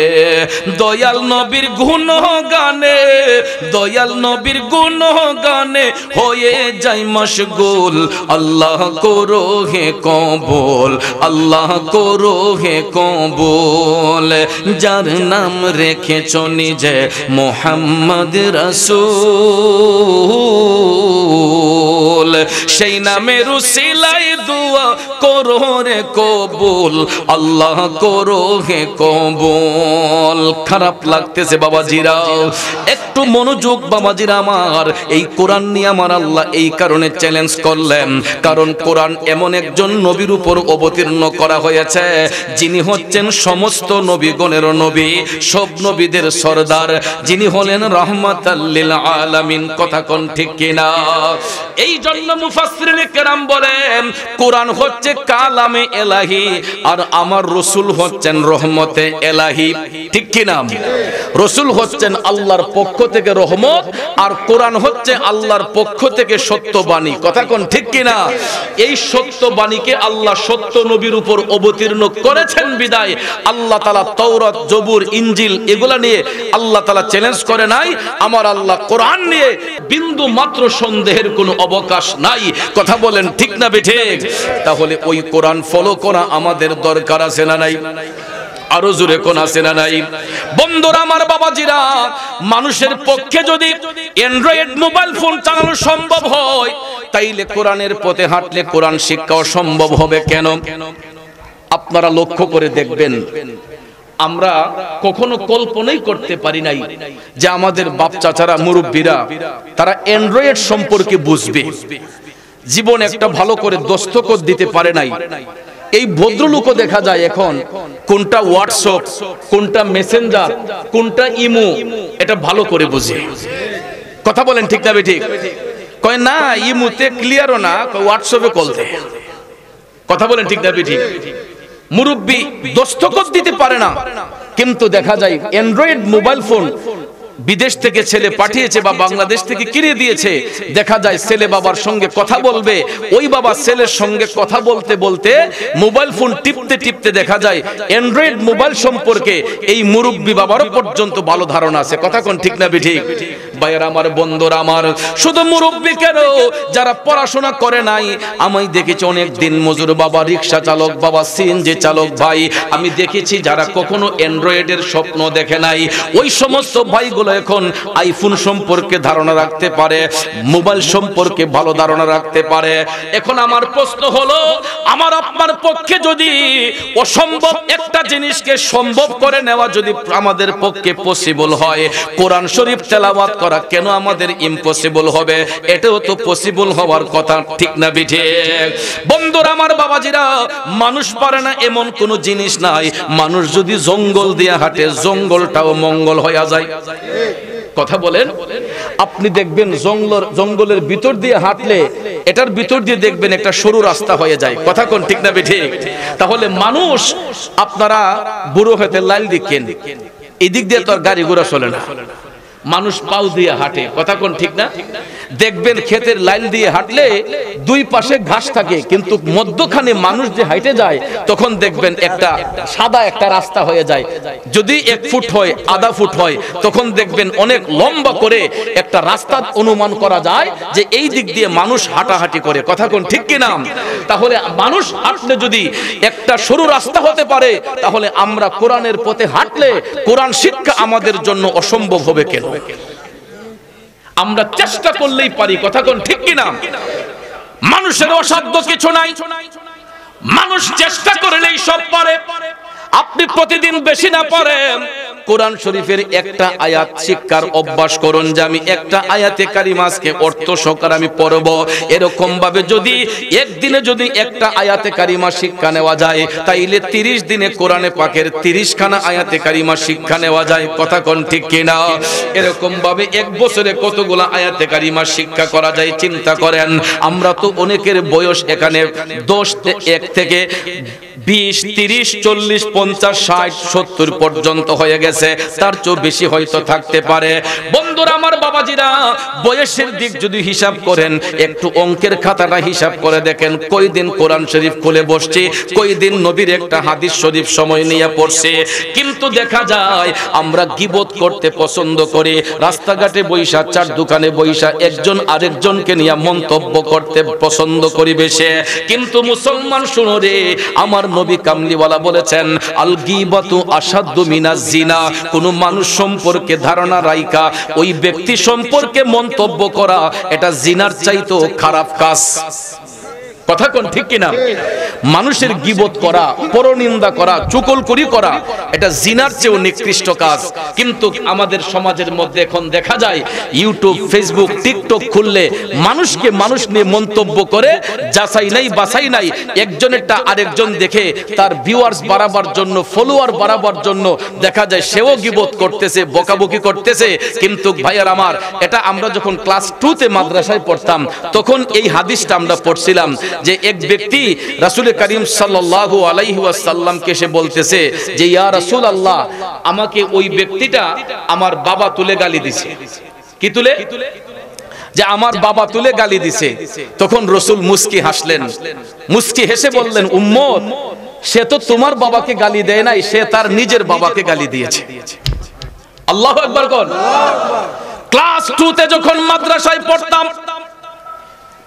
দয়াল নবীর গুণগানে, দয়াল নবীর গুণগানে হয়ে যায় মশগুল। আল্লাহ করো হে কবুল, আল্লাহ করো হে কবুল। যার নাম রেখেছো নিজে মুহাম্মদ রাসূল, সেই নামের উসিলায় দোয়া করো রে কবুল, আল্লাহ করো হে কবুল। খারাপ লাগতেছে বাবাজিরা, একটু মনোযোগ বাবাজিরা আমার। এই কোরআন নিয়ে আমার আল্লাহ এই কারণে চ্যালেঞ্জ করলেন, কারণ কোরআন এমন একজন নবীর উপর অবতীর্ণ করা হয়েছে যিনি হচ্ছেন সমস্ত নবীগণের নবী, সব নবীদের সরদার, যিনি হলেন রাহমাতাল লিল আলামিন। কথা কোন ঠিক কিনা? এই জন্য মুফাসসিরিনে কেরাম বলেন কোরআন হচ্ছে কালামে ইলাহি, আর আমার রাসূল হচ্ছেন রহমতে ইলাহি। ঠিক কিনা? রাসূল হচ্ছেন আল্লাহর পক্ষ থেকে রহমত, আর কোরআন হচ্ছে আল্লাহর পক্ষ থেকে সত্যবাণী। কথা কোন ঠিক কিনা? এই সত্যবাণীকে আল্লাহ সত্য নবীর উপর অবতীর্ণ করেছেন বিদায় আল্লাহ তাআলা তাওরাত, জবুর, ইনজিল এগুলা নিয়ে আল্লাহ তাআলা চ্যালেঞ্জ করে নাই। আমার আল্লাহ কোরআন নিয়ে বিন্দু মাত্র সন্দেহের কোনো অবকাশ নাই। কথা বলেন ঠিক না বেঠিক? তাহলে ওই কোরআন ফলো করা আমাদের দরকার আছে না নাই? আরো জোরে কোন আছে না নাই? বন্ধুরা আমার, বাবাজিরা, মানুষের পক্ষে যদি অ্যান্ড্রয়েড মোবাইল ফোন চালানো সম্ভব হয়, তাইলে কোরআনের পথে হাঁটলে কোরআন শিক্ষাও সম্ভব হবে কেন? আপনারা লক্ষ্য করে দেখবেন, আমরা কখনো কল্পনাই করতে পারি নাই যে আমাদের বাপ চাচারা মুরব্বীরা তারা অ্যান্ড্রয়েড সম্পর্কে বুঝবে। জীবন একটা ভালো করে দস্তখত দিতে পারে নাই, এই ভদ্রলোকও দেখা যায় এখন কোনটা হোয়াটসঅ্যাপ, কোনটা মেসেঞ্জার, কোনটা ইমো, এটা ভালো করে বুঝে। কথা বলেন ঠিক না ঠিক? কয় না ইমোতে ক্লিয়ারও না, হোয়াটসঅ্যাপে কল দেয়। কথা বলেন ঠিক না ঠিক? মুরব্বি দস্তখত দিতে পারে না, কিন্তু দেখা যায় অ্যান্ড্রয়েড মোবাইল ফোন বিদেশ থেকে ছেলে পাঠিয়েছে বা বাংলাদেশ থেকে কিনে দিয়েছে, দেখা যায় ছেলে বাবার সঙ্গে কথা বলবে, ওই বাবা ছেলের সঙ্গে কথা বলতে বলতে মোবাইল ফোন টিপতে টিপতে দেখা যায় অ্যান্ড্রয়েড মোবাইল সম্পর্কে এই মুরব্বি বাবারও পর্যন্ত ভালো ধারণা আছে। কথা কোন ঠিক না ঠিক? ভাইয়ের আমার, বন্ধুরা আমার, শুধু মুরব্বি কেন, যারা পড়াশোনা করে নাই, আমি দেখেছি অনেক দিন মজুর বাবা, রিক্সা চালক বাবা, সিএনজি চালক ভাই, আমি দেখেছি যারা কখনো অ্যান্ড্রয়েডের স্বপ্ন দেখে নাই, ওই সমস্ত ভাইগুলো এখন আইফোন সম্পর্কে ধারণা রাখতে পারে, মোবাইল সম্পর্কে ভালো ধারণা রাখতে পারে। এখন আমার প্রশ্ন হলো, আমার আপনার পক্ষে যদি অসম্ভব একটা জিনিসকে সম্ভব করে নেওয়া যদি আমাদের পক্ষে পসিবল হয়, কোরআন শরীফ তেলাওয়াত করা কেন আমাদের ইম্পসিবল হবে? এটাও তো পসিবল হওয়ার কথা, ঠিক না বিঠে? বন্ধুরা আমার, বাবাজিরা, মানুষ পারে না এমন কোন জিনিস নাই। মানুষ যদি জঙ্গল দিয়ে হাঁটে, জঙ্গলটাও মঙ্গল হয়ে যায়। কথা বলেন, আপনি দেখবেন জঙ্গলের ভিতর দিয়ে হাঁটলে এটার ভিতর দিয়ে দেখবেন একটা সরু রাস্তা হয়ে যায়। কথা কোন ঠিক না ঠিক? তাহলে মানুষ, আপনারা বুড়ো হতে লাইল দিকেন, এদিক দিয়ে তো আর গাড়ি ঘোড়া চলে না, মানুষ পাও দিয়ে হাঁটে। কথা কোন ঠিক না? দেখবেন ক্ষেতের লাইন দিয়ে হাঁটলে দুই পাশে ঘাস থাকে, কিন্তু মধ্যখানে মানুষ যে হাঁটে যায় তখন দেখবেন একটা সাদা একটা রাস্তা হয়ে যায়। যদি 1 ফুট হয়, আধা ফুট হয়, তখন দেখবেন অনেক লম্বা করে একটা রাস্তা অনুমান করা যায় যে এই দিক দিয়ে মানুষ হাঁটাহাঁটি করে। কথা কোন ঠিক কিনা? তাহলে মানুষ হাঁটলে যদি একটা সরু রাস্তা হতে পারে, তাহলে আমরা কোরআনের পথে হাঁটলে কোরআন শিক্ষা আমাদের জন্য অসম্ভব হবে কেন? আমরা চেষ্টা করলেই পারি। কথা কোন ঠিক কিনা? মানুষের অসাধ্য কিছু নাই, মানুষ চেষ্টা করলেই সব পারে। আপনি প্রতিদিন বেশি না পারেন, কোরআন শরীফের একটা আয়াত শিক্ষার অভ্যাস করুন, যে আমি একটা আয়াতে কারিমা আজকে অর্থ সহকারে আমি পড়ব। এরকম ভাবে যদি একদিনে যদি একটা আয়াতে কারিমা শিক্ষা নেওয়া যায়, তাইলে 30 দিনে কোরআনে পাকের 30 খানা আয়াতে কারিমা শিক্ষা নেওয়া যায়। কথা কোন ঠিক কিনা? এরকম ভাবে 1 বছরে কতগুলা আয়াতে কারিমা শিক্ষা করা যায় চিন্তা করেন। আমরা তো অনেকের বয়স এখানে 1 থেকে 20, 30, 40, 50, 60, 70 পর্যন্ত হয়ে গেছে, তার চেয়ে বেশি হয়তো থাকতে পারে। বন্ধুরা আমার, বাবাজিরা, বয়সের দিক যদি হিসাব করেন, একটু অঙ্কের খাতাটা হিসাব করে দেখেন, কয়দিন কোরআন শরীফ খুলে বসছি, কয়দিন নবীর একটা হাদিস শরীফ সময় নিয়ে পড়ছে। কিন্তু দেখা যায় আমরা গীবত করতে পছন্দ করি, রাস্তাঘাটে বৈশা, চার দোকানে বৈশা একজন আরেকজনকে নিয়ে মন্তব্য করতে পছন্দ করি বেশি। কিন্তু মুসলমান শুনো রে, আমার নবী কামলিওয়ালা বলেছেন, আল গীবাতু আসাদ্দু মিনাজ জিনা। কোন মানুষ সম্পর্কে ধারণা রাইকা ওই ব্যক্তি সম্পর্কে মন্তব্য করা, এটা জিনার চাইতেও খারাপ কাজ। কথা কোন ঠিক কিনা? মানুষের গীবত করা, পরনিন্দা করা, চুগলখড়ি করা, এটা জিনার চেয়েও নিকৃষ্ট কাজ। কিন্তু আমাদের সমাজের মধ্যে এখন দেখা যায় ইউটিউব, ফেসবুক, টিকটক খুললে মানুষকে মানুষ নিয়ে মন্তব্য করে, যাচাই নাই বাছাই নাই, একজনেরটা আরেকজন দেখে তার ভিউয়ার্স বাড়াবার জন্য, ফলোয়ার বাড়াবার জন্য দেখা যায় সেও গীবত করতেছে, বকাবকি করতেছে। কিন্তু ভাইয়ার আমার, এটা আমরা যখন ক্লাস 2 তে মাদ্রাসায় পড়তাম, তখন এই হাদিসটা আমরা পড়ছিলাম যে এক ব্যক্তি রাসূল করিম সাল্লাল্লাহু আলাইহি ওয়াসাল্লামকে এসে বলতেছে যে, ইয়া রাসূলুল্লাহ, আমাকে ওই ব্যক্তিটা আমার বাবা তুলে গালি দিছে। কি তুলে? যে আমার বাবা তুলে গালি দিছে। তখন রাসূল মুস্কি হাসলেন, মুস্কি হেসে বললেন, উম্মত, সে তো তোমার বাবাকে গালি দেয় নাই, সে তার নিজের বাবাকে গালি দিয়েছে। আল্লাহু আকবার কোন। ক্লাস 2 তে যখন মাদ্রাসায় পড়তাম,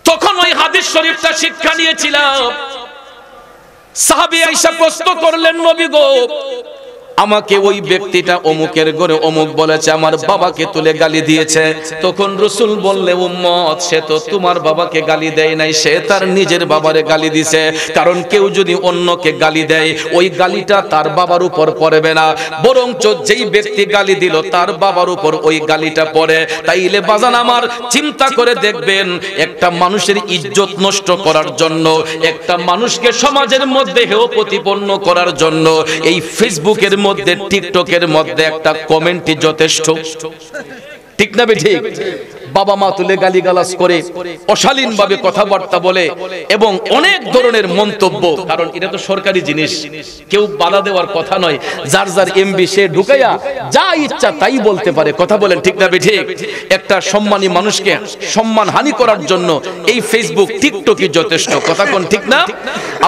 তখন ওই হাদিস শরীফটা শিক্ষা নিয়েছিলাম। সাহাবী আয়েশা প্রশ্ন করলেন, নবী গো, আমাকে ওই ব্যক্তিটা অমুকের ঘরে অমুক বলেছে, আমার বাবাকে তুলে গালি দিয়েছে। তখন রাসূল বললে, উম্মত, সে তো তোমার বাবাকে গালি দেয় নাই, সে তার নিজের বাবারে গালি দিছে। কারণ কেউ যদি অন্যকে গালি দেয়, ওই গালিটা তার বাবার উপর পড়বে না, বরঞ্চ যেই ব্যক্তি গালি দিল তার বাবার উপর ওই গালিটা পড়ে। তাইলে বাজান আমার, চিন্তা করে দেখবেন, একটা মানুষের ইজ্জত নষ্ট করার জন্য, একটা মানুষকে সমাজের মধ্যে হেয় প্রতিপন্ন করার জন্য এই ফেসবুকের মধ্যে, টিকটকের মধ্যে একটা কমেন্টই যথেষ্ট। ঠিক না ঠিক? বাবা মা তুলে গালিগালাজ করে, অশালীন ভাবে কথাবার্তা বলে এবং অনেক ধরনের মন্তব্য। কারণ এটা তো সরকারি জিনিস, কেউ বাধা দেওয়ার কথা নয়। যার যার এমবি সে ঢুকাইয়া যা ইচ্ছা তাই বলতে পারে। কথা বলেন ঠিক না ঠিক? একটা সম্মানী মানুষকে সম্মান হানি করার জন্য এই ফেসবুক, টিকটকই যথেষ্ট। কথা কোন ঠিক না?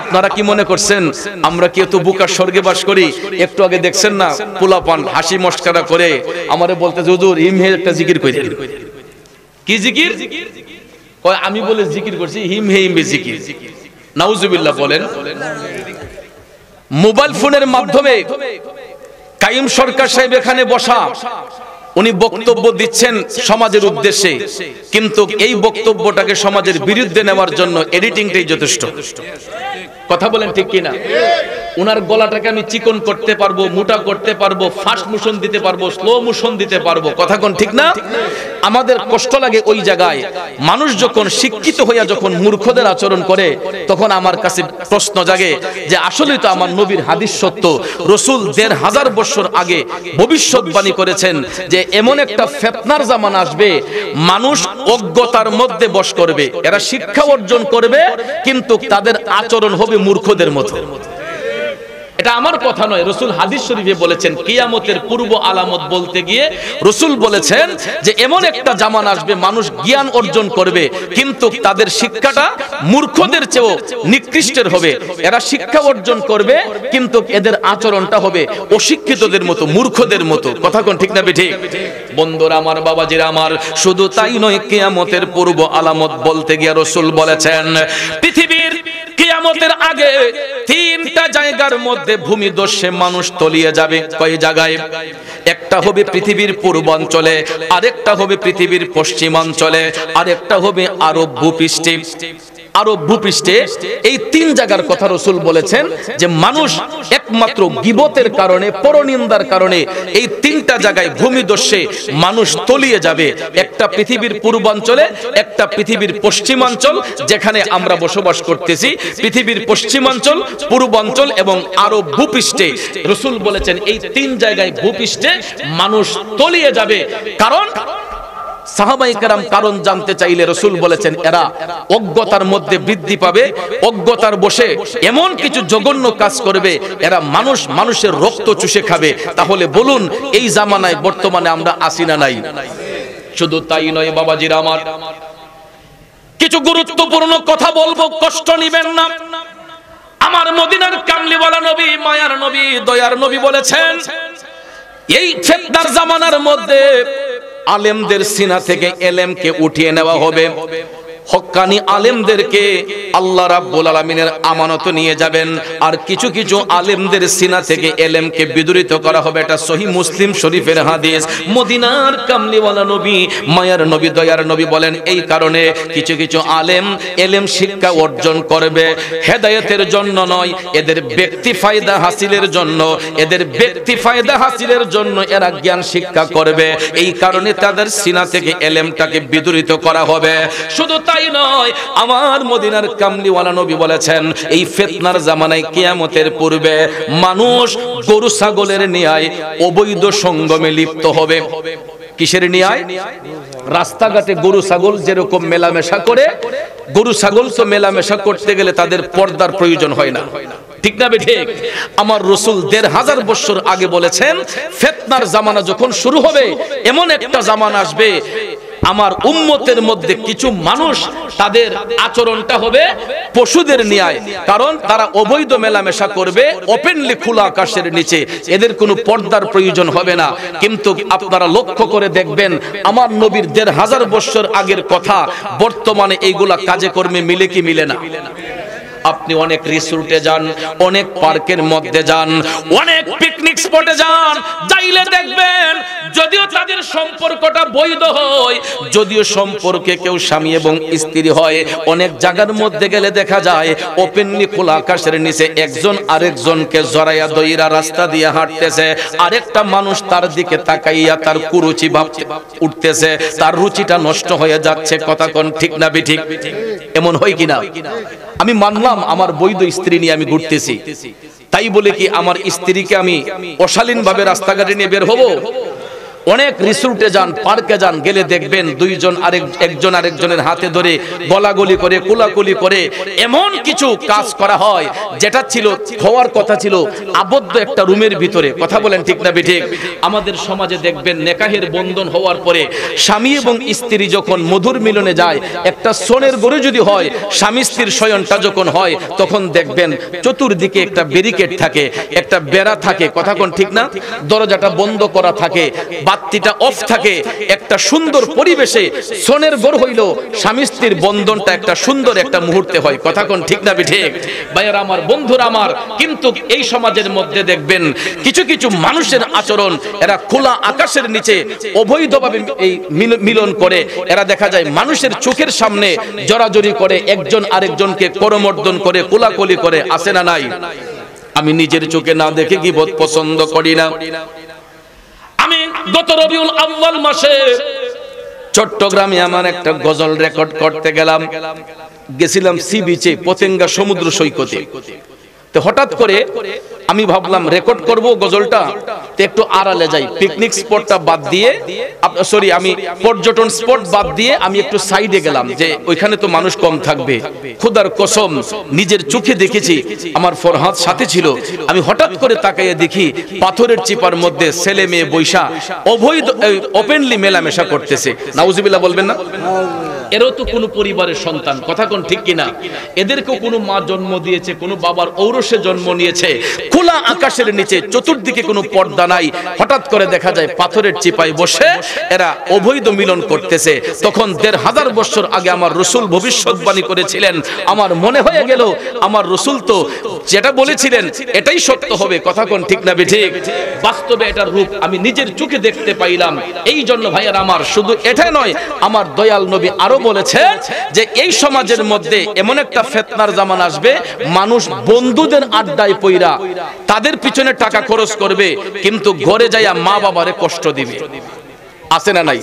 আপনারা কি মনে করছেন আমরা কি এত বুকার স্বর্গে বাস করি? একটু আগে দেখছেন না, পোলাপান হাসি মস্করা করে আমারে বলতে, হুজুর হিমহে একটা জিকির কই দেন। কি জিকির? কয় আমি বলে জিকির করছি, হিম হে হিম জিকির। নাউজুবিল্লাহ বলেন। মোবাইল ফোনের মাধ্যমে কাইম সরকার সাহেব এখানে বসা, উনি বক্তব্য দিচ্ছেন সমাজের উদ্দেশ্যে, কিন্তু এই বক্তব্যটাকে সমাজের বিরুদ্ধে নেওয়ার জন্য এডিটিংটাই যথেষ্ট। কথা বলেন ঠিক কিনা? উনার গলাটাকে আমি চিকন করতে পারবো, মোটা করতে পারবো, ফাস্ট মোশন দিতে পারবো, স্লো মোশন দিতে পারবো। কথা কোন ঠিক না? আমাদের কষ্ট লাগে ওই জায়গায়। মানুষ যখন শিক্ষিত হইয়া যখন মূর্খদের আচরণ করে, তখন আমার কাছে প্রশ্ন জাগে যে আসলে তো আমার নবীর হাদিস সত্য। রাসূল ১৫০০ বছর আগে ভবিষ্যৎবাণী করেছেন যে এমন একটা ফিতনার জামানা আসবে, মানুষ অজ্ঞতার মধ্যে বশ করবে, এরা শিক্ষা অর্জন করবে কিন্তু তাদের আচরণ হবে মূর্খদের মতো। এটা আমার কথা নয়, রাসূল হাদিস শরীফে বলেছেন। কিয়ামতের পূর্ব আলামত বলতে গিয়ে রাসূল বলেছেন যে এমন একটা জামানা আসবে, মানুষ জ্ঞান অর্জন করবে কিন্তু তাদের শিক্ষাটা মূর্খদের চেয়েও নিকৃষ্টের হবে। এরা শিক্ষা অর্জন করবে কিন্তু এদের আচরণটা হবে অশিক্ষিতদের মতো, মূর্খদের মতো। কথা কোন ঠিক না ঠিক? বন্ধুরা আমার, বাবাজিরা আমার, শুধু তাই নয়, কিয়ামতের পূর্ব আলামত বলতে গিয়ে রাসূল বলেছেন পৃথিবীর কিয়ামতের আগে তিনটা জায়গার মধ্যে ভূমিদস্যে মানুষ তলিয়ে যাবে। কয় জায়গায়? একটা হবে পৃথিবীর পূর্বাঞ্চলে, আরেকটা হবে পৃথিবীর পশ্চিমাঞ্চলে, আরেকটা হবে আরব ভূপৃষ্ঠে। আরব ভূপৃষ্ঠে এই তিন জায়গার কথা রাসূল বলেছেন যে মানুষ একমাত্র গীবতের কারণে, পরনিন্দার কারণে এই তিনটা জায়গায় ভূমিদস্যে মানুষ তলিয়ে যাবে। একটা পৃথিবীর পূর্বাঞ্চলে, একটা পৃথিবীর পশ্চিমাঞ্চল যেখানে আমরা বসবাস করতেছি, পৃথিবীর পশ্চিমাঞ্চল, পূর্বাঞ্চল এবং আরব ভূপৃষ্ঠে। রাসূল বলেছেন এই তিন জায়গায় ভূপৃষ্ঠে মানুষ তলিয়ে যাবে। কারণ সাহাবায়ে কেরাম কারণ জানতে চাইলে রাসূল বলেছেন এরা অজ্ঞতার মধ্যে বৃদ্ধি পাবে, অজ্ঞতার বশে এমন কিছু জঘন্য কাজ করবে, এরা মানুষের রক্ত চুষে খাবে। তাহলে বলুন এই জামানায় বর্তমানে আমরা আছি না নাই? শুধু তাই নয় বাবাজিরা আমার, কিছু গুরুত্বপূর্ণ কথা বলবো, কষ্ট নিবেন না। আমার মদিনার কামলিওয়ালা নবী, মায়ার নবী, দয়ার নবী বলেছেন এই ফিতনার জামানার মধ্যে আলেমদের সিনা থেকে এলেমকে উঠিয়ে নেওয়া হবে। হক্কানি আলেমদেরকে আল্লাহ রাব্বুল আলামিনের আমানত নিয়ে যাবেন, আর কিছু কিছু আলেমদের সিনা থেকে এলেমকে বিদূরিত করা হবে। এটা সহিহ মুসলিম শরীফের হাদিস। মদিনার কামলিওয়ালা নবী, মায়ার নবী, দয়ার নবী বলেন এই কারণে কিছু কিছু আলেম এলেম শিক্ষা অর্জন করবে হেদায়েতের জন্য নয়, এদের ব্যক্তি ফায়দা হাসিলের জন্য, এদের ব্যক্তি ফায়দা হাসিলের জন্য এরা জ্ঞান শিক্ষা করবে। এই কারণে তাদের সিনা থেকে এলেমটাকে বিদূরিত করা হবে। শুধু তাই নয়, আমার মদিনার কামলিওয়ালা নবী বলেছেন এই ফিতনার জামানায় কিয়ামতের পূর্বে মানুষ গরু ছাগলের ন্যায় অবৈধ সঙ্গমে লিপ্ত হবে। কিসের ন্যায়? রাস্তাঘাটে গরু ছাগল যেরকম মেলামেশা করে, গরু ছাগল তো মেলামেশা করতে গেলে তাদের পর্দার প্রয়োজন হয় না। ঠিক না ঠিক? আমার রাসূল ১৫০০ বছর আগে বলেছেন ফিতনার জামানা যখন শুরু হবে, এমন একটা জামানা আসবে আমার উম্মতের মধ্যে কিছু মানুষ তাদের আচরণটা হবে পশুদের ন্যায়। কারণ তারা অবৈধ মেলামেশা করবে ওপেনলি, খোলা আকাশের নিচে, এদের কোনো পর্দার প্রয়োজন হবে না। কিন্তু আপনারা লক্ষ্য করে দেখবেন আমার নবীর ১৫০০ বছর আগের কথা বর্তমানে এইগুলা কাজে কর্মে মিলে কি মিলে না? আপনি অনেক রিসোর্টে যান, অনেক পার্কের মধ্যে যান, অনেক পিকনিক স্পটে যান, যাইলে দেখবেন যদিও তাদের সম্পর্কটা বৈধ হয়, যদিও সম্পর্কে কেউ স্বামী এবং স্ত্রী হয়, অনেক জায়গার মধ্যে গেলে দেখা যায় ওপেনলি খোলা আকাশের নিচে একজন আরেকজনকে জড়াইয়া দইরা রাস্তা দিয়ে হাঁটতেছে, আরেকটা মানুষ তার দিকে তাকাইয়া তার কুরুচি ভাবতে উঠতেছে, তার রুচিটা নষ্ট হয়ে যাচ্ছে। কথা কোন ঠিক না বেঠিক? এমন হয় কিনা? আমি মানলাম আমার বৈধ স্ত্রী নিয়ে আমি ঘুরতেছি, তাই বলে কি আমার স্ত্রীকে আমি অশালীন ভাবে রাস্তাঘাটে নিয়ে বের হব? অনেক রিসোর্টে যান, পার্কে যান, গেলে দেখবেন একজন আরেকজনের হাতে ধরে গলাগলি করে, কোলাকুলি করে এমন কিছু কাজ করা হয় যেটা ছিল হওয়ার কথা ছিল আবদ্ধ একটা রুমের ভিতরে। কথা বলেন ঠিক না বেঠিক? আমাদের সমাজে দেখবেন নেকাহের বন্ধন হওয়ার পরে স্বামী এবং স্ত্রী যখন মধুর মিলনে যায়, একটা সোনের গরু যদি হয়, স্বামী স্ত্রীর শয়নটা যখন হয়, তখন দেখবেন চতুর্দিকে একটা ব্যারিকেড থাকে, একটা বেড়া থাকে। কথা কোন ঠিক না? দরজাটা বন্ধ করা থাকে, বাতিটা অফ থাকে, একটা সুন্দর পরিবেশে সোনের গড় হইল স্বামী স্ত্রীর বন্ধনটা একটা সুন্দর একটা মুহূর্তে হয়। কথা কোন ঠিক না বেঠিক? ভাইয়েরা আমার, বন্ধুরা আমার, কিন্তু এই সমাজের মধ্যে দেখবেন কিছু কিছু মানুষের আচরণ, এরা খোলা আকাশের নিচে অবৈধভাবে এই মিলন করে, এরা দেখা যায় মানুষের চোখের সামনে জড়াজড়ি করে, একজন আরেকজনকে করমর্দন করে, কোলাকুলি করে। আছে না নাই? আমি নিজের চোখে না দেখে গীবত পছন্দ করি না। আমি গত রবিউল আউয়াল মাসে চট্টগ্রামে আমার একটা গজল রেকর্ড করতে গেছিলাম সি বিচে, পতেঙ্গা সমুদ্র সৈকতে। তো হঠাৎ করে আমি ভাবলাম রেকর্ড করব গজলটা, তো একটু আড়ালে যাই, পিকনিক স্পটটা বাদ দিয়ে, আমি পর্যটন স্পট বাদ দিয়ে আমি একটু সাইডে গেলাম, যে ওইখানে তো মানুষ কম থাকবে। খোদার কসম, নিজের চোখে দেখেছি, আমার ফরহাদ সাথে ছিল। আমি হঠাৎ করে তাকাইয়ে দেখি পাথরের চিপার মধ্যে ছেলে মেয়ে বৈশা অবৈধ ওপেনলি মেলামেশা করতেছে। নাউজুবিল্লাহ বলবেন না? এরও তো কোনো পরিবারের সন্তান। কথা কোন ঠিক কিনা? এদেরকেও কোনো মা জন্ম দিয়েছে, কোনো বাবার ঔরসে জন্ম নিয়েছে। খোলা আকাশের নিচে চতুর্দিকে কোনো পর্দা নাই, হঠাৎ করে দেখা যায় পাথরের চিপায় বসে এরা অবৈধ মিলন করতেছে। তখন ১৫০০ বছর আগে আমার রাসূল ভবিষ্যৎবাণী করেছিলেন। আমার মনে হয়ে গেল আমার রাসূল তো যেটা বলেছিলেন এটাই সত্য হবে। কথা কোন ঠিক না বেঠিক? বাস্তবে এটার রূপ আমি নিজের চোখে দেখতে পাইলাম। এই জন্য ভাইয়ার আমার, শুধু এটা নয়, আমার দয়াল নবী আরো বলেছেন যে এই সমাজের মধ্যে এমন একটা ফিতনার জামান আসবে, মানুষ বন্ধুদের আড্ডায় পইরা তাদের পিছনে টাকা খরচ করবে, কিন্তু ঘরে যাইয়া মা বাবারে কষ্ট দিবে। আছে না নাই?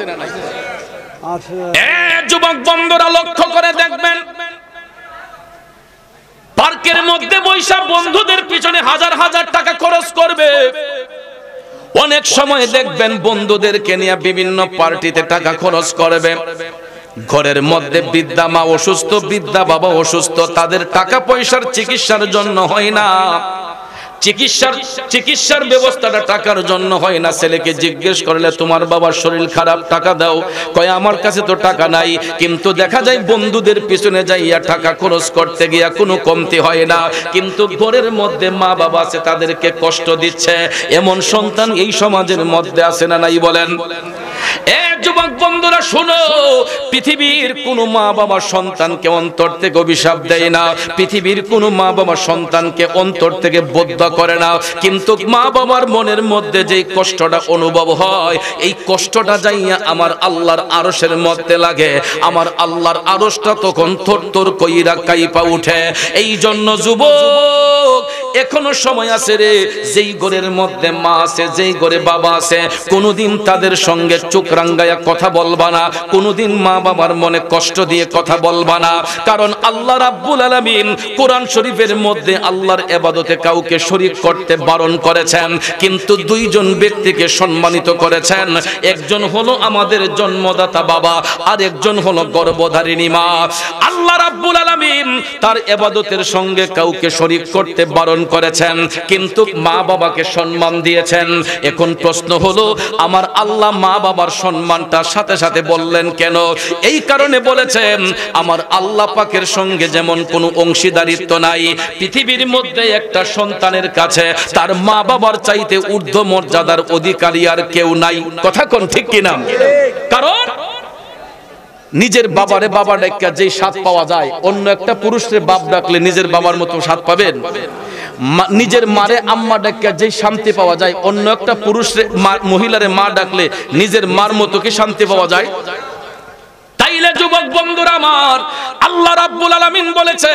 যুবক বন্ধুরা লক্ষ্য করে দেখবেন, পার্কের মধ্যে বৈশা বন্ধুদের পিছনে হাজার হাজার টাকা খরচ করবে। অনেক সময় দেখবেন বন্ধুদেরকে নিয়ে বিভিন্ন পার্টিতে টাকা খরচ করবে। ঘরের মধ্যে বৃদ্ধা মা অসুস্থ, বৃদ্ধা বাবা অসুস্থ, তাদের টাকা পয়সার চিকিৎসার জন্য হয় না। চিকিৎসার ব্যবস্থাটা টাকার জন্য হয় না। ছেলেকে জিজ্ঞেস করলে তোমার বাবার শরীর খারাপ, টাকা দাও। কয় আমার কাছে তো টাকা নাই। কিন্তু দেখা যায় বন্ধুদের পিছনে যাইয়া টাকা খরচ করতে গিয়া কোনো কমতি হয় না, কিন্তু ঘরের মধ্যে মা বাবা আছে, তাদেরকে কষ্ট দিচ্ছে। এমন সন্তান এই সমাজের মধ্যে আছে না নাই বলেন? যুবক বন্ধুরা শোনো, পৃথিবীর কোন মা বাবা সন্তানকে অন্তর থেকে অভিশাপ দেয় না, পৃথিবীর কোন মা বাবা সন্তানকে অন্তর থেকে বদ্ধ করে না, কিন্তু মা বাবার মনের মধ্যে যে কষ্টটা অনুভব হয়, এই কষ্টটা যাইয়া আমার আল্লাহর আরশের মধ্যে লাগে। আমার আল্লাহর আরশটা তখন থরথর কইরা কাইপা উঠে। এই জন্য যুবক, এখনো সময় আছে রে। যেই ঘরের মধ্যে মা আছে, যেই ঘরে বাবা আছে, কোনোদিন তাদের সঙ্গে চোখ রাঙ্গায়া কথা বলবা না, কোনোদিন মা বাবার মনে কষ্ট দিয়ে কথা বলবা না। কারণ আল্লাহ রাব্বুল আলামিন কোরআন শরীফের মধ্যে আল্লাহর ইবাদতে কাউকে শরীক করতে বারণ করেছেন, কিন্তু দুইজন ব্যক্তিকে সম্মানিত করেছেন। একজন হলো আমাদের জন্মদাতা বাবা, আর একজন হলো গর্ভধারিণী মা। আল্লাহ রাব্বুল আলামিন তার ইবাদতের সঙ্গে কাউকে শরীক করতে বারণ করেছেন, কিন্তু মা বাবাকে সম্মান দিয়েছেন। এখন প্রশ্ন হলো, আমার আল্লাহ মা বাবার সম্মানটা সাথে সাথে বললেন কেন? এই কারণে বলেছেন, আমার আল্লাহ পাকের সঙ্গে যেমন কোনো অংশীদারিত্ব নাই, পৃথিবীর মধ্যে একটা সন্তানের কাছে তার মা বাবার চাইতে ঊর্ধ্ব মর্যাদার অধিকারী আর কেউ নাই। কথা কোন ঠিক কিনা? কারণ নিজের বাবারে বাবা ডাকা যেই স্বাদ পাওয়া যায়, অন্য একটা পুরুষরে বাপ ডাকলে নিজের বাবার মতো স্বাদ পাবেন? নিজের মারে আম্মা ডাকা যেই শান্তি পাওয়া যায়, অন্য একটা পুরুষরে মহিলারে মা ডাকলে নিজের মার মতো কি শান্তি পাওয়া যায়? তাইলে যুবক বন্ধুরা আমার, আল্লাহ রাব্বুল আলামিন বলেছে,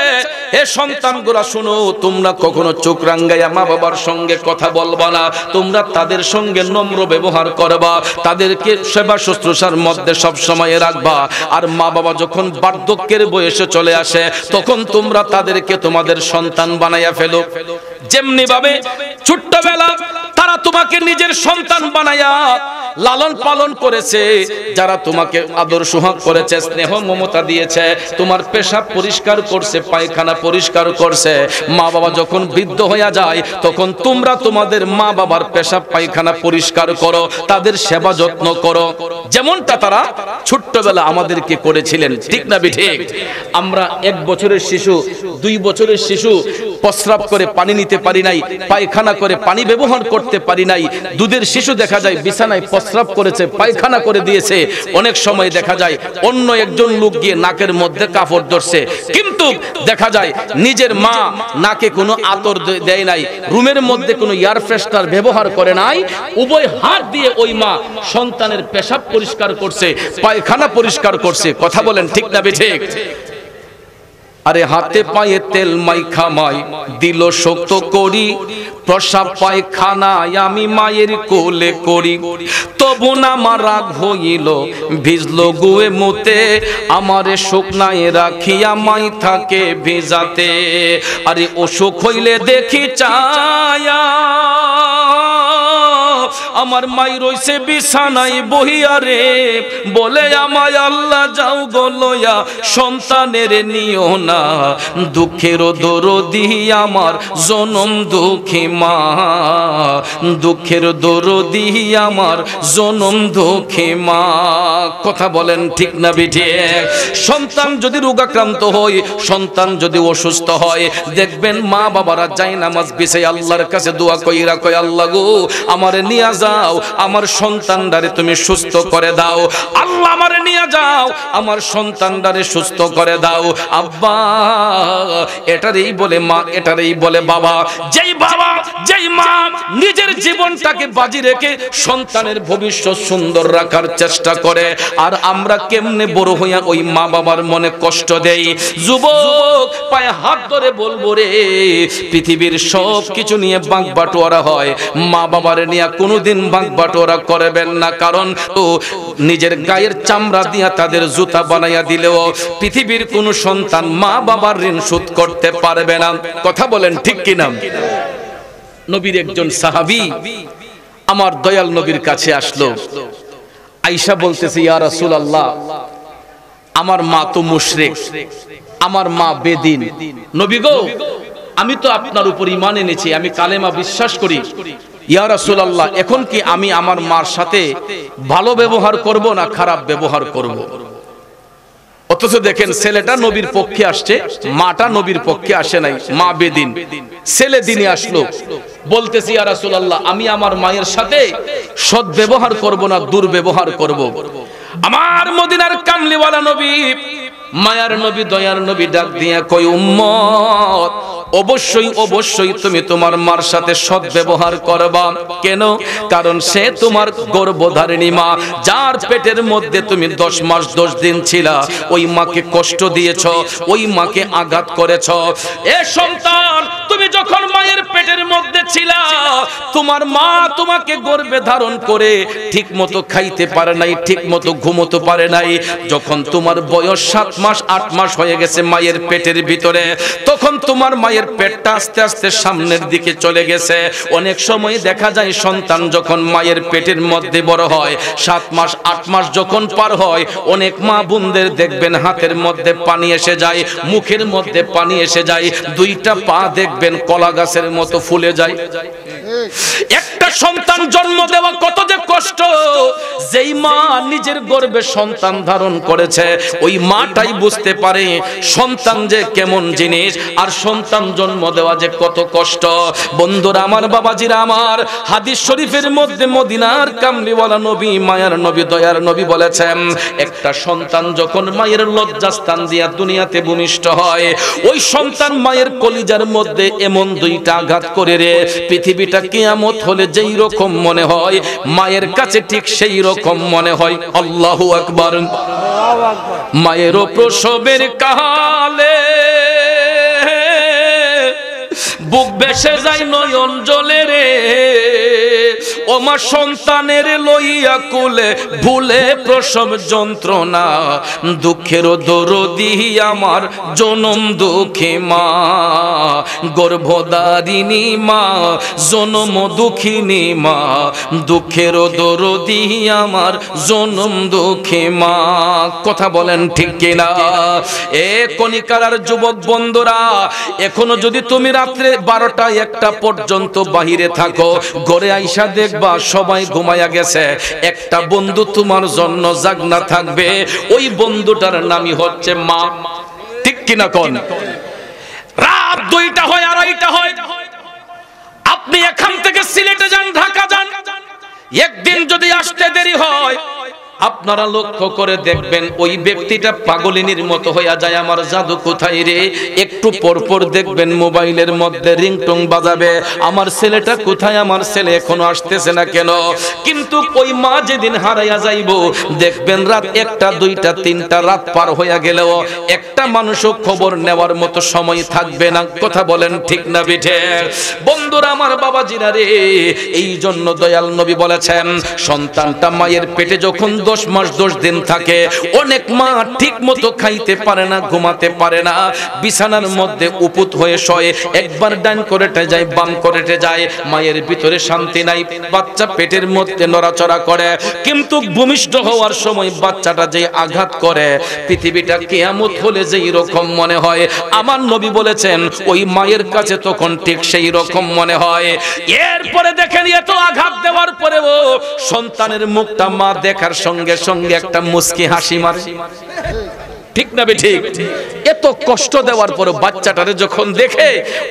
হে সন্তানগুলা শোনো, তোমরা কখনো চোখ রাঙ্গাইয়া মা বাবার সঙ্গে কথা বলবা না, তোমরা তাদের সঙ্গে নম্র ব্যবহার করবা, তাদেরকে সেবা শুশ্রূষার মধ্যে সব সময় রাখবা। আর মা বাবা যখন বার্ধক্যের বয়সে চলে আসে, তখন তোমরা তাদেরকে তোমাদের সন্তান বানাইয়া ফেলো। যেমনি ভাবে ছোট্টবেলা তারা তোমাকে নিজের সন্তান বানাইয়া লালন পালন করেছে, যারা তোমাকে আদর সোহাগ করেছে, স্নেহ মমতা দিয়েছে, তোমার পেশাব পরিষ্কার করছে, পায়খানা পরিষ্কার করছে, মা বাবা যখন বৃদ্ধ হয়ে যায় তখন তোমরা তোমাদের মা বাবার পেশাব পায়খানা পরিষ্কার করো, তাদের সেবা যত্ন করো, যেমনটা তারা ছোট্টবেলা আমাদেরকে করেছিলেন। ঠিক না ঠিক? আমরা 1 বছরের শিশু, 2 বছরের শিশু প্রস্রাব করে পানি নিতে পারি নাই, পায়খানা করে পানি ব্যবহার করতে পারি নাই। দুধের শিশু দেখা যায় বিছানায় প্রস্রাব করেছে, পায়খানা করে দিয়েছে। অনেক সময় দেখা যায় অন্য একজন লোক গিয়ে নাকের মধ্যে কাপড় ধরছে, কিন্তু দেখা যায় নিজের মা নাকে কোনো আতর দেয় নাই, রুমের মধ্যে কোনো এয়ার ফ্রেশনার ব্যবহার করে নাই, উভয় হাত দিয়ে ওই মা সন্তানের পেশাব পরিষ্কার করছে, পায়খানা পরিষ্কার করছে। কথা বলেন ঠিক না ঠিক? আরে হাতে পায়ে তেল মাইখা মাই দিল শক্ত করি, প্রসাব পায়খানায় আমি মায়ের কোলে করি, তবু না আমার রাগ হইল ভিজলো গুয়ে মুতে, আমারে শুকনায় রাখিয়া মাই থাকে ভেজাতে। আরে অসুখ হইলে দেখি চায়া আমার মাই রইছে বিছানায় বহিয়া রে, বলে আমায় আল্লাহ যাও গো লইয়া সন্তানের নিও না, দুঃখের দরদি আমার জনম দুঃখী মা, দুঃখের দরদি আমার জনম দুঃখী মা। কথা বলেন ঠিক না বিঠে? সন্তান যদি রোগাক্রান্ত হয়, সন্তান যদি অসুস্থ হয়, দেখবেন মা বাবারা যায় নামাজ বিছাই আল্লাহর কাছে দোয়া কইরা কয়, আল্লাহ গো আমারে নিয়া যাও, আমার সন্তানটারে তুমি সুস্থ করে দাও, আল্লাহ আমারে নিয়ে যাও, আমার সন্তানটারে সুস্থ করে দাও। আব্বা এটারই বলে মা, এটারই বলে বাবা। যেই বাবা যেই মা নিজের জীবনটাকে বাজি রেখে সন্তানের ভবিষ্যৎ সুন্দর রাখার চেষ্টা করে, আর আমরা কেমনে বড় হইয়া ওই মা বাবার মনে কষ্ট দেই। যুবক পায়ে হাত ধরে বলবো রে, পৃথিবীর সব কিছু নিয়ে বাঁক বাটোয়ারা হয়, মা বাবার নিয়ে কোনোদিন বাঁক বাটোয়ারা করবেন না। কারণ তো নিজের গায়ের চামড়া দিয়া তাদের জুতা বানাইয়া দিলেও পৃথিবীর কোন সন্তান মা বাবার ঋণ শোধ করতে পারবে না। কথা বলেন ঠিক কিনা? নবীর একজন সাহাবী আমার দয়াল নবীর কাছে আসলো, আয়েশা বলতেছে, ইয়া রাসূলুল্লাহ আমার মা তো মুশরিক, আমার মা বেদিন, নবী গো আমি তো আপনার উপর ঈমান এনেছি, আমি কালেমা বিশ্বাস করি, ইয়া রাসূলুল্লাহ এখন কি আমি আমার মার সাথে ভালো ব্যবহার করব না খারাপ ব্যবহার করব? অথচ দেখেন ছেলেটা নবীর পক্ষে আসছে, মাটা নবীর পক্ষে আসে নাই, মা বেদিন, ছেলে দিনে আসলো, বলতেছি ইয়া রাসূলুল্লাহ আমি আমার মায়ের সাথে সৎ ব্যবহার করব না দুর্ব্যবহার করব? আমার মদিনার কামলিওয়ালা নবী, মায়ার নবী, দয়ার নবী ডাক দিয়া কই, উম্মত অবশ্যই অবশ্যই তুমি তোমার মার সাথে সৎ ব্যবহার করবা। কেন? কারণ সে তোমার গর্ভধারিণী মা, যার পেটের মধ্যে তুমি 10 মাস 10 দিন ছিলা, ওই মাকে কষ্ট দিয়েছ, ওই মাকে আঘাত করেছ। এ সন্তান তুমি যখন মায়ের পেটের মধ্যে ছিলা, তোমার মা তোমাকে গর্ভে ধারণ করে ঠিক মতো খাইতে পারে নাই, ঠিক মতো ঘুমোতে পারে নাই। যখন তোমার বয়স 7 মাস 8 মাস হয়ে গেছে মায়ের পেটের ভিতরে, তখন তোমার মায়ের পেটটা আস্তে আস্তে সামনের দিকে চলে গেছে। অনেক সময় দেখা যায় সন্তান যখন মায়ের পেটের মধ্যে বড় হয়, 7 মাস 8 মাস যখন পার হয়, অনেক মা বোনদের দেখবেন হাতের মধ্যে পানি এসে যায়, মুখের মধ্যে পানি এসে যায়, 2টা পা দেখবেন কলা গাছের মতো ফুলে যায়। একটা সন্তান জন্ম দেওয়া কত যে কষ্ট, যেই মা নিজের গর্ভে সন্তান ধারণ করেছে ওই মাটাই বুঝতে পারে সন্তান যে কেমন জিনিস আর সন্তান জন্ম দেওয়া যে কত কষ্ট। বন্ধুরা আমার, বাবাজিরা আমার, হাদিস শরীফের মধ্যে মদিনার কামলিওয়ালা নবী, মায়ার নবী, দয়ার নবী বলেছেন, একটা সন্তান যখন মায়ের লজ্জাস্থান দিয়া দুনিয়াতে ভূমিষ্ঠ হয়, ওই সন্তান মায়ের কলিজার মধ্যে এমন দুইটা আঘাত করে রে, পৃথিবীটা কিয়ামত হলে যেই রকম মনে হয় মায়ের কাছে ঠিক সেই রকম মনে হয়। আল্লাহু আকবার। মায়েরও প্রসবের কালে বুক বেসে যায় নয়ন জলে রে, ও মা সন্তানের লইয়া কুলে ভুলে প্রসব যন্ত্রণা, দুঃখের দরদি আমার জনম দুঃখী মা, গর্ভধারিণী মা, জনম দুঃখিনী মা, দুঃখের দরদি আমার জনম দুঃখী মা। কথা বলেন ঠিক কিনা? এ কনিকার যুবক বন্ধুরা, এখনো যদি তুমি রাত্রে 12টা 1টা পর্যন্ত বাহিরে থাকো, ঘরে আইসা দেখবা সবাই ঘুমায়া গেছে, একটা বন্ধু তোমার জন্য জাগনা থাকবে, ওই বন্ধুটার নামই হচ্ছে মা। ঠিক কিনা কোন? রাত 2টা হয়, 2:30 হয়, আপনি এখান থেকে সিলেটে যান, ঢাকা যান, একদিন যদি আসতে দেরি হয়, আপনারা লক্ষ্য করে দেখবেন ওই ব্যক্তিটা পাগলিনীর মতো হইয়া যায়, আমার জাদু কোথায় রে। একটু পর পর দেখবেন মোবাইলের মধ্যে রিংটং বাজাবে, আমার ছেলেটা কোথায়, আমার ছেলে এখনো আসতেছে না কেন। কিন্তু ওই মা যেদিন হারাইয়া যাইব, দেখবেন রাত 1টা 2টা 3টা রাত পার হইয়া গেলেও একটা মানুষও খবর নেওয়ার মতো সময় থাকবে না। কথা বলেন ঠিক না বিঠে? বন্ধুরা আমার, বাবাজিরা রে, এই জন্য দয়াল নবী বলেছেন, সন্তানটা মায়ের পেটে যখন 10 মাস 10 দিন থাকে, অনেক মা ঠিক মতো খাইতে পারে না, ঘুমাতে পারে না, বিছানার মধ্যে উপুত হয়ে শয়ে, একবার ডান করেটে যায়, বাম করেটে যায়, মায়ের ভিতরে শান্তি নাই, বাচ্চা পেটের মধ্যে নড়াচড়া করে, কিন্তু ভূমিষ্ঠ হওয়ার সময় বাচ্চাটা যে আঘাত করে, পৃথিবীটা কিয়ামত হলে যেই রকম মনে হয়, আমার নবী বলেছেন ওই মায়ের কাছে তখন ঠিক সেই রকম মনে হয়। এরপরে দেখেন, এত আঘাত দেওয়ার পরেও সন্তানের মুখটা মা দেখার সঙ্গে সঙ্গে একটা মুস্কি হাসি মারে। ঠিক না ঠিক? এত কষ্ট দেওয়ার পর বাচ্চাটারে যখন দেখে,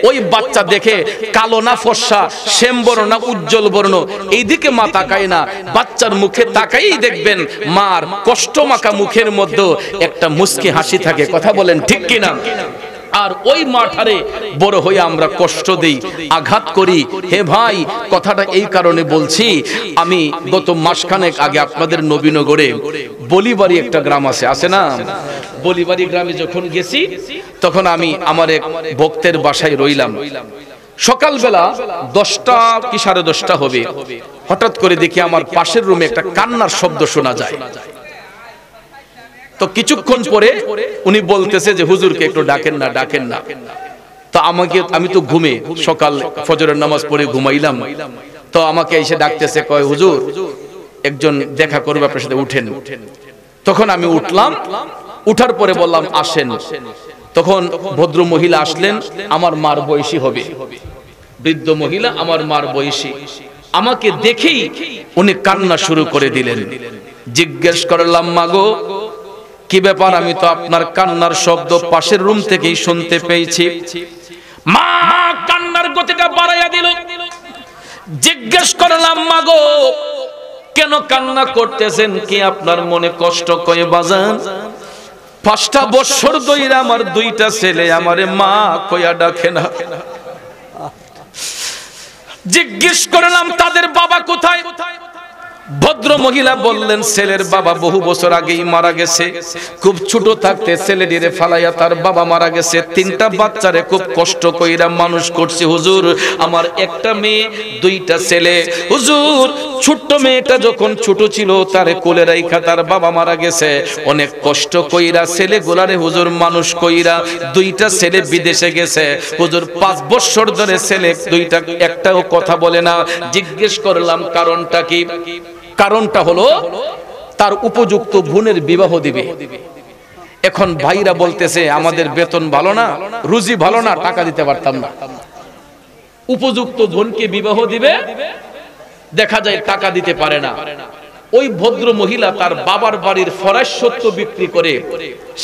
ওই বাচ্চা দেখে কালো না ফর্সা, শ্যাম বর্ণ না উজ্জ্বল বর্ণ, এইদিকে মা তাকায় না, বাচ্চার মুখে তাকাইই দেখবেন মার কষ্ট মাখা মুখের মধ্যে একটা মুস্কি হাসি থাকে। কথা বলেন ঠিক কিনা? আর ওই মাঠারে বড় হয়ে আমরা কষ্ট দেই, আঘাত করি। হে ভাই, কথাটা এই কারণে বলছি, আমি গত মাসখানেক আগে আপনাদের নবীনগরে বলিবাড়ি একটা গ্রাম আছে না, বলিবাড়ি গ্রামে যখন গেছি, তখন আমি আমার এক ভক্তের বাসায় রইলাম। সকালবেলা 10টা কি 10:30 হবে, হঠাৎ করে দেখি আমার পাশের রুমে একটা কান্নার শব্দ শোনা যায়। তো কিছুক্ষণ পরে উনি বলতেছে যে হুজুরকে একটু ডাকেন না, ডাকেন না। তো আমি তো ঘুমে, সকাল ফজরের নামাজ পড়ে ঘুমাইলাম, তো আমাকে এসে ডাকতেছে, কয় হুজুর একজন দেখা করবে আপনার সাথে, উঠেন। তখন আমি উঠলাম, উঠার পরে বললাম আসেন। তখন ভদ্র মহিলা আসলেন, আমার মার বয়সী হবে, বৃদ্ধ মহিলা, আমার মার বয়সী। আমাকে দেখেই উনি কান্না শুরু করে দিলেন। জিজ্ঞেস করলাম, মাগো কি ব্যাপার? আমি তো আপনার কান্নার শব্দ পাশের রুম থেকেই শুনতে পেয়েছি। মা কান্নার গতিটা বাড়াইয়া দিল। জিজ্ঞেস করলাম, মাগো কেন কান্না করতেছেন? কি আপনার মনে কষ্ট? কয়ে বাজান, 5টা বছর ধরে আমার 2টা ছেলে আমারে মা কইয়া ডাকে না। জিজ্ঞেস করলাম, তাদের বাবা কোথায়? ভদ্র মহিলা বললেন, ছেলের বাবা বহু বছর আগেই মারা গেছে, খুব ছোট থাকতে ছেলেটিরে ফালাইয়া তার বাবা মারা গেছে। 3টা বাচ্চারে খুব কষ্ট কইরা মানুষ করছে হুজুর, আমার একটা মেয়ে 2টা ছেলে। হুজুর ছোট্ট মেয়েটা যখন ছোট ছিল তারে কোলে রাইখা তার বাবা মারা গেছে, অনেক কষ্ট কইরা ছেলেগুলারে হুজুর মানুষ কইরা 2টা ছেলে বিদেশে গেছে হুজুর। 5 বছর ধরে ছেলে 2টা একটাও কথা বলে না। জিজ্ঞেস করলাম কারণটা কি? কারণটা হলো তার উপযুক্ত বোনের বিবাহ দিবে। এখন ভাইরা বলতেছে আমাদের বেতন ভালো না, রুজি ভালো না, টাকা দিতে পারতাম না। উপযুক্ত বোনকে বিবাহ দিবে, দেখা যায় টাকা দিতে পারে না। ওই ভদ্র মহিলা তার বাবার বাড়ির ফরাসত্ব বিক্রি করে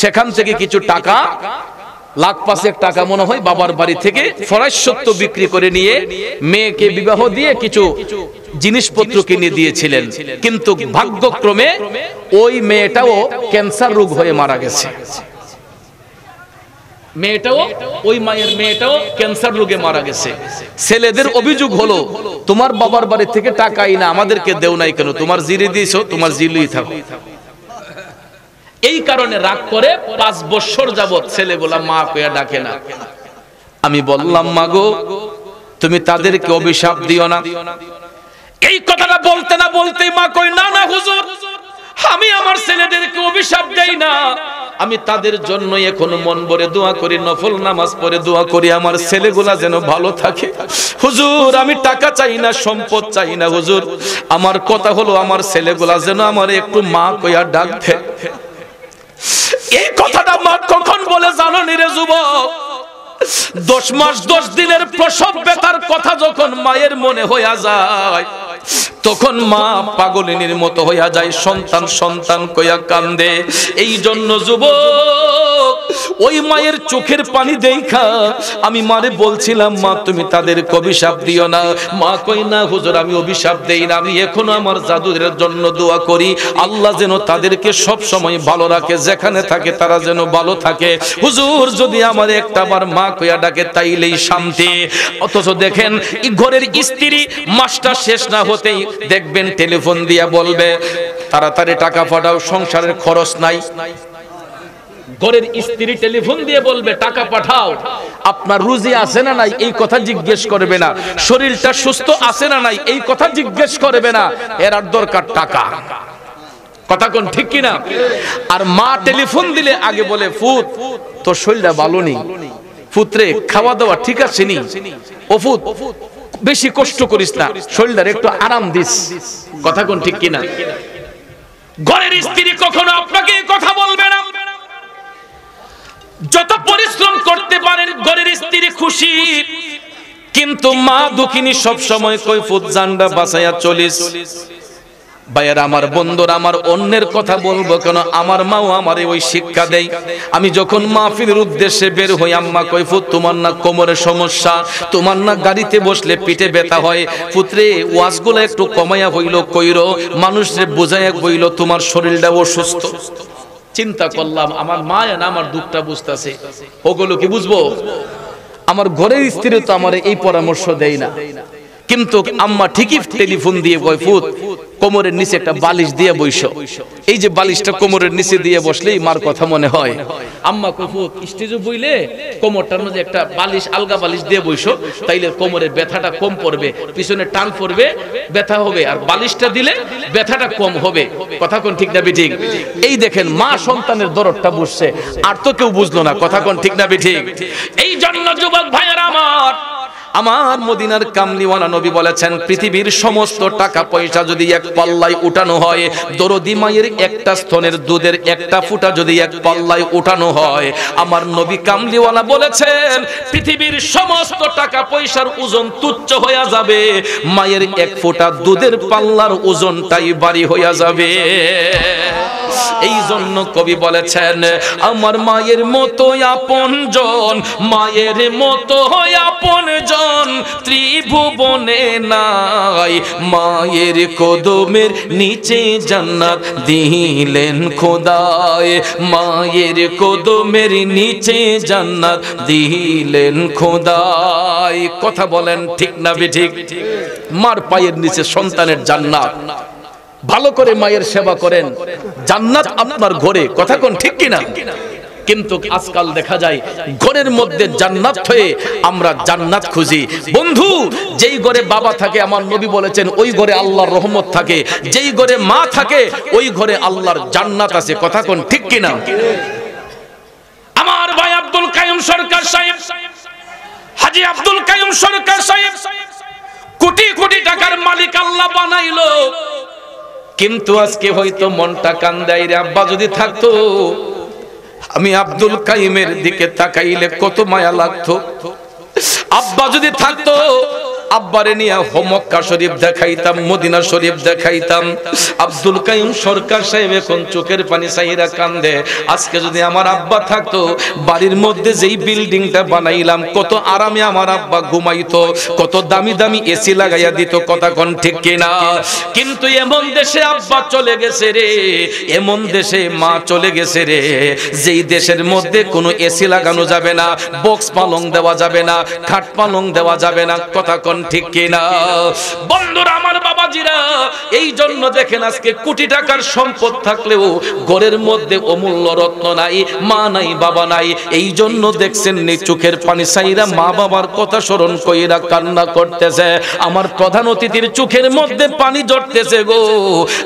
সেখান থেকে কিছু টাকা, লাখ পাঁচেক টাকা মনে হয়, বাবার বাড়ি থেকে ফরাসত্ব বিক্রি করে নিয়ে মেয়েকে বিবাহ দিয়ে কিছু জিনিসপত্র কিনে দিয়েছিলেন। কিন্তু ভাগ্যক্রমে ওই মেয়েটাও ক্যান্সার রোগ হয়ে মারা গেছে। ওই মায়ের মেয়েটাও ক্যান্সার রোগে মারা গেছে। ছেলেদের অভিযোগ হলো, তোমার বাবার বাড়ি থেকে টাকাই না, আমাদেরকে দেও নাই কেন? তোমার জিরে দিয়েছো, তোমার জিলুই থাকো। এই কারণে রাগ করে 5 বছর যাবত ছেলেগুলা মা কইয়া ডাকে না। আমি বললাম, মা গো, তুমি তাদেরকে অভিশাপ দিও না। এই কথাটা বলতে না বলতেই মা কই, না না হুজুর, আমি আমার ছেলেদেরকে অভিশাপ দেই না, আমি তাদের জন্য এখন মন ভরে দোয়া করি, নফল নামাজ পড়ে দোয়া করি আমার ছেলেগুলা যেন ভালো থাকে। হুজুর, আমি টাকা চাই না, সম্পদ চাই না হুজুর, আমার কথা হলো আমার ছেলেগুলা যেন আমার একটু মা কইয়া ডাক দেয়। এই কথাটা মা কখন বলে জানো নি রে যুবক? 10 মাস 10 দিনের প্রসব ব্যথার কথা যখন মায়ের মনে হইয়া যায়, তখন মা পাগলিনীর মতো হইয়া যায়, সন্তান সন্তান কইয়া কান্দে। এই জন্য যুবক, ওই মায়ের চোখের পানি দেখা আমি মারে বলছিলাম, মা তুমি তাদেরকে অভিশাপ দিও না। মা কই, না হুজুর, আমি অভিশাপ দেই না, আমি এখনো আমার জাদুদের জন্য দোয়া করি, আল্লাহ যেন তাদেরকে সব সময় ভালো রাখে, যেখানে থাকে তারা যেন ভালো থাকে। হুজুর, যদি আমার একটাবার মা কইয়া ডাকে তাইলেই শান্তি। অথচ দেখেন, এই ঘরের স্ত্রী মাসটা শেষ না হতেই দেখবেন টেলিফোন দিয়া বলবে, তাড়াতাড়ি টাকা পাঠাও, সংসারের খরচ নাই। ঘরের স্ত্রী টেলিফোন দিয়ে বলবে, টাকা পাঠাও। আপনার রুজি আছে না নাই এই কথা জিজ্ঞেস করবে না, শরীরটা সুস্থ আছে না নাই এই কথা জিজ্ঞেস করবে না, এর আর দরকার টাকা। কথা কোন ঠিক কিনা? আর মা টেলিফোন দিলে আগে বলে, ফুত তোর শরীরটা ভালো নেই, পুত্রে খাওয়া দাওয়া ঠিক আছে নি, ও ফুত বেশি কষ্ট করিস না, শরীরটার একটু আরাম দিস। কথা কোন ঠিক কিনা? ঘরের স্ত্রী কখনো আপনাকে কথা বলবে না। যত পরিশ্রম করতে পারেন ঘরের স্ত্রী খুশি, কিন্তু মা দুঃখিনী সব সময় কই ফুত জানডা বাঁচাইয়া চলিস। ভাইয়ের আমার, বন্ধুরা আমার, অন্যের কথা বলবো কেন? আমার মাও আমারে ওই শিক্ষা দেয়। আমি যখন মাহফিলের উদ্দেশ্যে বের হই, আম্মা কই ফুত তোমার না কোমরের সমস্যা, তোমার না গাড়িতে বসলে পিঠে ব্যথা হয়, পুত্রে ওয়াজগুলো একটু কমাইয়া হইল কইরো, মানুষরে বুঝাইয়া কইল তোমার শরীরটা অসুস্থ। চিন্তা করলাম, আমার মা না আমার দুঃখটা বুঝতেছে, ওগুলো কি বুঝবো? আমার ঘরের স্ত্রী তো আমার এই পরামর্শ দেয় না, কিন্তু আম্মা ঠিকই টেলিফোন দিয়ে কয়, ফুত কোমরের নিচে একটা বালিশ দিয়ে বইসো। এই যে বালিশটা কোমরের নিচে দিয়ে বসলেই মার কথা মনে হয়। আম্মা কয়, ফুত স্টেজে বইলে কোমরটার মধ্যে একটা বালিশ, আলগা বালিশ দিয়ে বইসো, তাইলে কোমরের ব্যথাটা কম পড়বে, পিছনে টান পড়বে, ব্যথা হবে, আর বালিশটা দিলে ব্যথাটা কম হবে। কথা কোন ঠিক না ঠিক? এই দেখেন, মা সন্তানের দরদটা বুঝছে, আর তো কেউ বুঝলো না। কথা কোন ঠিক না ঠিক? এই জন্য যুবক ভাইয়েরা আমার মদিনার কামলিওয়ালা নবী বলেছেন, পৃথিবীর সমস্ত টাকা পয়সা যদি এক পাল্লায় উঠানো হয়, দরদি মায়ের একটা স্তনের দুধের একটা ফুটা যদি এক পাল্লায় উঠানো হয়, আমার নবী কামলিওয়ালা বলেছেন পৃথিবীর সমস্ত টাকা পয়সার ওজন তুচ্ছ হয়ে যাবে, মায়ের এক ফোঁটা দুধের পাল্লার ওজনটাই ভারী হয়ে যাবে। এই জন্য কবি বলেছেন, আমার মায়ের মতো আপনজন, মায়ের মতো আপনজন ত্রিভুবনে নাই, মায়ের কদমের নিচে জান্নাত দিলেন খোদায়, মায়ের কদমের নিচে জান্নাত দিলেন খোদায়। কথা বলেন ঠিক না বেঠিক? মার পায়ের নিচে সন্তানের জান্নাত। ভালো করে মায়ের সেবা করেন, জান্নাত আপনার ঘরে। কথা কোন ঠিক কিনা? কিন্তু আজকাল দেখা যায় ঘরের মধ্যে জান্নাত হয়ে আমরা জান্নাত খুঁজি। বন্ধু, যেই ঘরে বাবা থাকে, আমার নবী বলেছেন ওই ঘরে আল্লাহর রহমত থাকে, যেই ঘরে মা থাকে ওই ঘরে আল্লাহর জান্নাত আছে। কথা কোন ঠিক কিনা? আমার ভাই আব্দুল কাইয়ুম সরকার সাহেব, হাজী আব্দুল কাইয়ুম সরকার সাহেব কোটি কোটি টাকার মালিক আল্লাহ বানাইলো, কিন্তু আজকে হয়তো মনটা কান্দাই রে। আব্বা যদি থাকতো, আমি আব্দুল কাইয়ুমের দিকে তাকাইলে কত মায়া লাগতো। আব্বা যদি থাকতো আব্বারে নিয়ে মক্কা শরীফ দেখাইতাম, মদিনা শরীফ দেখাইতাম। আব্দুল কাইয়ুম সরকার সাহেব এখন চোখের পানি চাইরা কান্দে। আজকে যদি আমার আব্বা থাকতো, বাড়ির মধ্যে যেই বিল্ডিংটা বানাইলাম, কত আরামে আমার আব্বা ঘুমাইতো, কত দামি দামি এসি লাগাইয়া দিত, কথা কোন ঠিক কিনা? কিন্তু এমন দেশে আব্বা চলে গেছে রে, এমন দেশে মা চলে গেছে রে, যেই দেশের মধ্যে কোনো এসি লাগানো যাবে না, বক্স পালং দেওয়া যাবে না, খাট পালং দেওয়া যাবে না, কথা কোন ঠিক কিনা? বন্ধুরা আমার, বাবাজিরা, এই জন্য দেখেন আজকে কোটি টাকার সম্পদ থাকলেও ঘরের মধ্যে অমূল্য রত্ন নাই, মা নাই, বাবা নাই। এই জন্য দেখছেন চোখের পানি চাইরা মা বাবার কথা স্মরণ কইরা কান্না করতেছে। আমার প্রধান অতিথির চোখের মধ্যে পানি ঝরতেছে গো।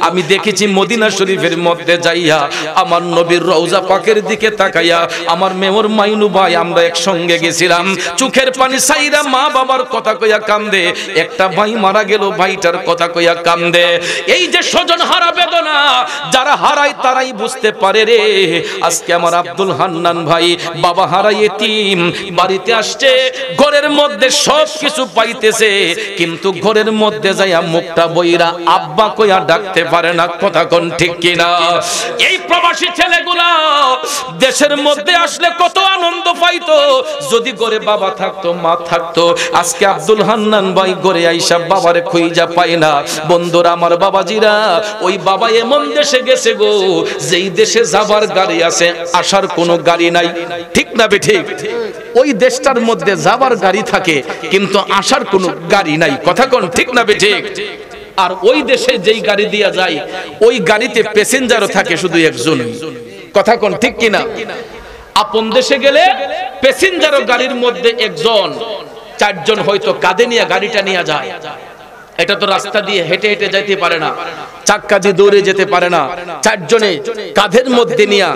আমি দেখেছি মদিনা শরীফের মধ্যে যাইয়া, আমার নবীর রওজা পাকের দিকে তাকাইয়া, আমার মেমর মাইনু ভাই আমরা একসঙ্গে গেছিলাম, চোখের পানি চাইরা মা বাবার কথা কইয়া কান্দে। একটা ভাই মারা গেল, ভাইটার কথা কইয়া কান্দে। এই যে স্বজন হারা বেদনা, যারা হারায় তারাই বুঝতে পারে রে। আজকে আমার আব্দুল হান্নান ভাই বাবা হারাই এতিম, বাড়িতে আসছে, ঘরের মধ্যে সব কিছু পাইতেছে, কিন্তু ঘরের মধ্যে যাইয়া মুখটা বইরা আব্বা কইয়া ডাকতে পারে না, কথা কোন ঠিক কিনা? এই প্রবাসী ছেলেগুলা দেশের মধ্যে আসলে কত আনন্দ পাইতো যদি ঘরে বাবা থাকতো, মা থাকতো। আজকে আব্দুল হান্নান ভাই ঘরে আইসা বাবারে খুঁজা পায় না। বন্ধুরা আমার, বাবাজিরা, ওই বাবা এমন দেশে গেছে গো, যেই দেশে যাবার গাড়ি আছে, আসার কোনো গাড়ি নাই, ঠিক না বেঠিক? ওই দেশটার মধ্যে যাবার গাড়ি থাকে, কিন্তু আসার কোনো গাড়ি নাই, কথা কোন ঠিক না বেঠিক? আর ওই দেশে যেই গাড়ি দিয়া যায়, ওই গাড়িতে প্যাসেঞ্জারও থাকে শুধু একজনই, কথা কোন ঠিক কিনা? আপন দেশে গেলে প্যাসেঞ্জারও গাড়ির মধ্যে একজন, চারজন হয়তো কাঁধে নিয়ে গাড়িটা নিয়ে যায়। এটা তো রাস্তা দিয়ে হেঁটে হেঁটে যাইতে পারে না, চাক্কা দিয়ে দৌড়ে যেতে পারে না। চারজনে কাঁধের মধ্যে নিয়ে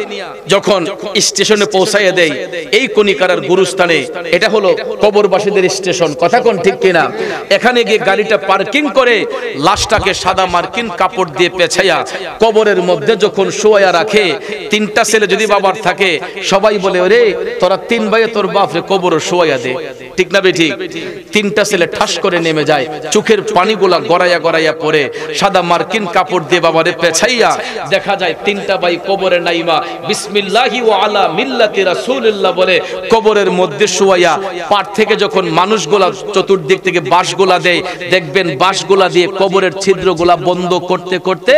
যখন স্টেশনে পৌঁছাইয়া দেয়, এই কনিকারার গুরুস্থানে, এটা হলো কবরবাসীদের স্টেশন, কথা কোন ঠিক কিনা? এখানে গিয়ে গাড়িটা পার্কিং করে লাশটাকে সাদা মার্কিন কাপড় দিয়ে পেছাইয়া কবরের মধ্যে যখন শোয়া রাখে, তিনটা ছেলে যদি বাবার থাকে, সবাই বলে ওরে তোরা তিন ভাই তোর বাপরে কবরে শোয়া দে, ঠিক না বেঠিক? তিনটা ছেলে ঠাস করে নেমে যায়, চোখের পানিগুলা গড়াইয়া গড়াইয়া পড়ে, সাদা মার্কিন কাপড় দিয়ে বাবারে পেছাইয়া দেখা যায় তিনটা ভাই কবরে নাইমা বিসমিল্লাহি ওয়া আলা মিল্লাতি রাসূলুল্লাহ বলে কবরের মধ্যে শুয়াইয়া, পার থেকে যখন মানুষগুলা চতুর্দিক থেকে বাঁশগুলা দেয়, দেখবেন বাঁশগুলা দিয়ে কবরের ছিদ্রগুলা বন্ধ করতে করতে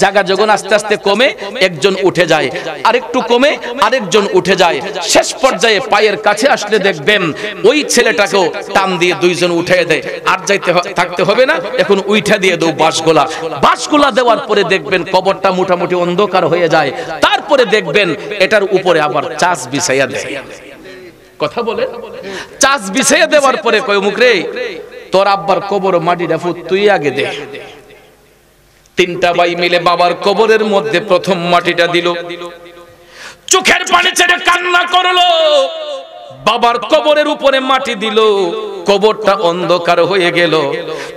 জায়গা যখন আস্তে আস্তে কমে, একজন উঠে যায়, আরেকটু কমে আরেকজন উঠে যায়, শেষ পর্যায়ে পায়ের কাছে আসলে দেখবেন ওই ছেলেটাকেও টান দিয়ে দুইজন উঠে দেয়। আর যাইতে থাকতে হবে না, এখন উইঠা দিয়ে দাও বাঁশগুলা। বাঁশগুলা দেওয়ার পরে দেখবেন কবরটা মোটামুটি অন্ধকার হয়ে যায়। তারপরে দেখবেন এটার উপরে আবার চাষ বিছাইয়া দেয়, কথা বলে চাষ বিছাইয়া দেওয়ার পরে কয় মুখ রে তোর আব্বার কবর মাটিটা ফুট তুই আগে দে। তিনটা ভাই মিলে বাবার কবরের মধ্যে প্রথম মাটিটা দিল, চোখের পানি ছেড়ে কান্না করলো। বাবার কবরের উপরে মাটি দিল, কবরটা অন্ধকার হয়ে গেল।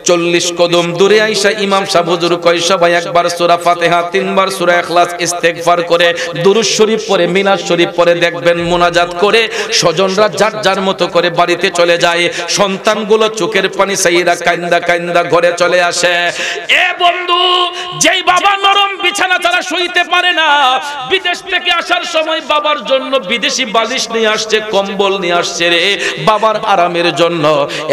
40 কদম দূরে আইসা ইমাম সাহেব হুজুর কয় সবাই একবার সূরা ফাতিহা, 3 বার সূরা ইখলাস ইস্তেগফার করে দুরূদ শরীফ পড়ে, মিনাজ শরীফ পড়ে, দেখবেন মুনাজাত করে সজনরা যার যার মতো করে বাড়িতে চলে যায়। সন্তানগুলো চোখের পানি ছাইরা কান্দা কান্দা ঘরে চলে আসে। এ বন্ধু, যেই বাবা নরম বিছানা ছাড়া শুইতে পারে না, বিদেশ থেকে আসার সময় বাবার জন্য বিদেশি বালিশ নিয়ে আসছে, কম্বল নিয়ে আসছে রে বাবার আরামের জন্য।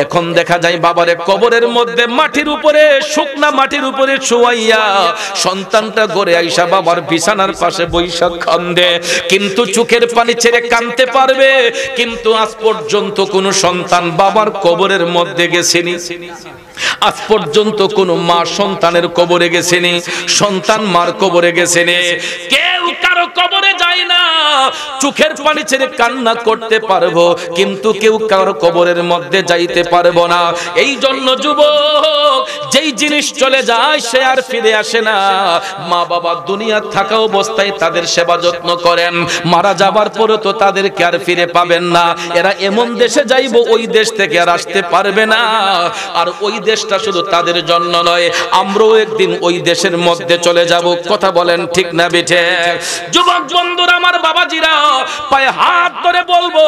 এখন দেখা যায় বাবারে কবরের মধ্যে মাটির উপরে, শুকনা মাটির উপরে শোয়াইয়া সন্তানটা ঘরে আইসা বাবার বিছানার পাশে বৈশাখ কান্দে, কিন্তু চোখের পানি ছেড়ে কাঁদতে পারবে। কিন্তু আজ পর্যন্ত কোন সন্তান বাবার কবরের মধ্যে গেছেনি, আজ পর্যন্ত কোন মা সন্তানের কবরে গেছেনি, সন্তান মার কবরে গেছেনি। কেউ কারো কবরে যায় না, চোখের পানি ছেড়ে কান্না করতে পারবো, কিন্তু কেউ কারো কবরের মধ্যে যাইতে পারবো না। এই জন্য যুবক, যেই জিনিস চলে যায় সে আর ফিরে আসে না। মা বাবা দুনিয়া থাকা অবস্থায় তাদের সেবা যত্ন করেন, মারা যাবার পরে তো তাদেরকে আর ফিরে পাবেন না। এরা এমন দেশে যাইবো ওই দেশ থেকে আর আসতে পারবে না। আর ওই দেশটা শুধু তাদের জন্য নয়, আমরাও একদিন ওই দেশের মধ্যে চলে যাব, কথা বলেন ঠিক না বেঠে? যুবক বন্ধু বন্ধুরা আমার বাবাজিরা পায়ে হাত ধরে বলবো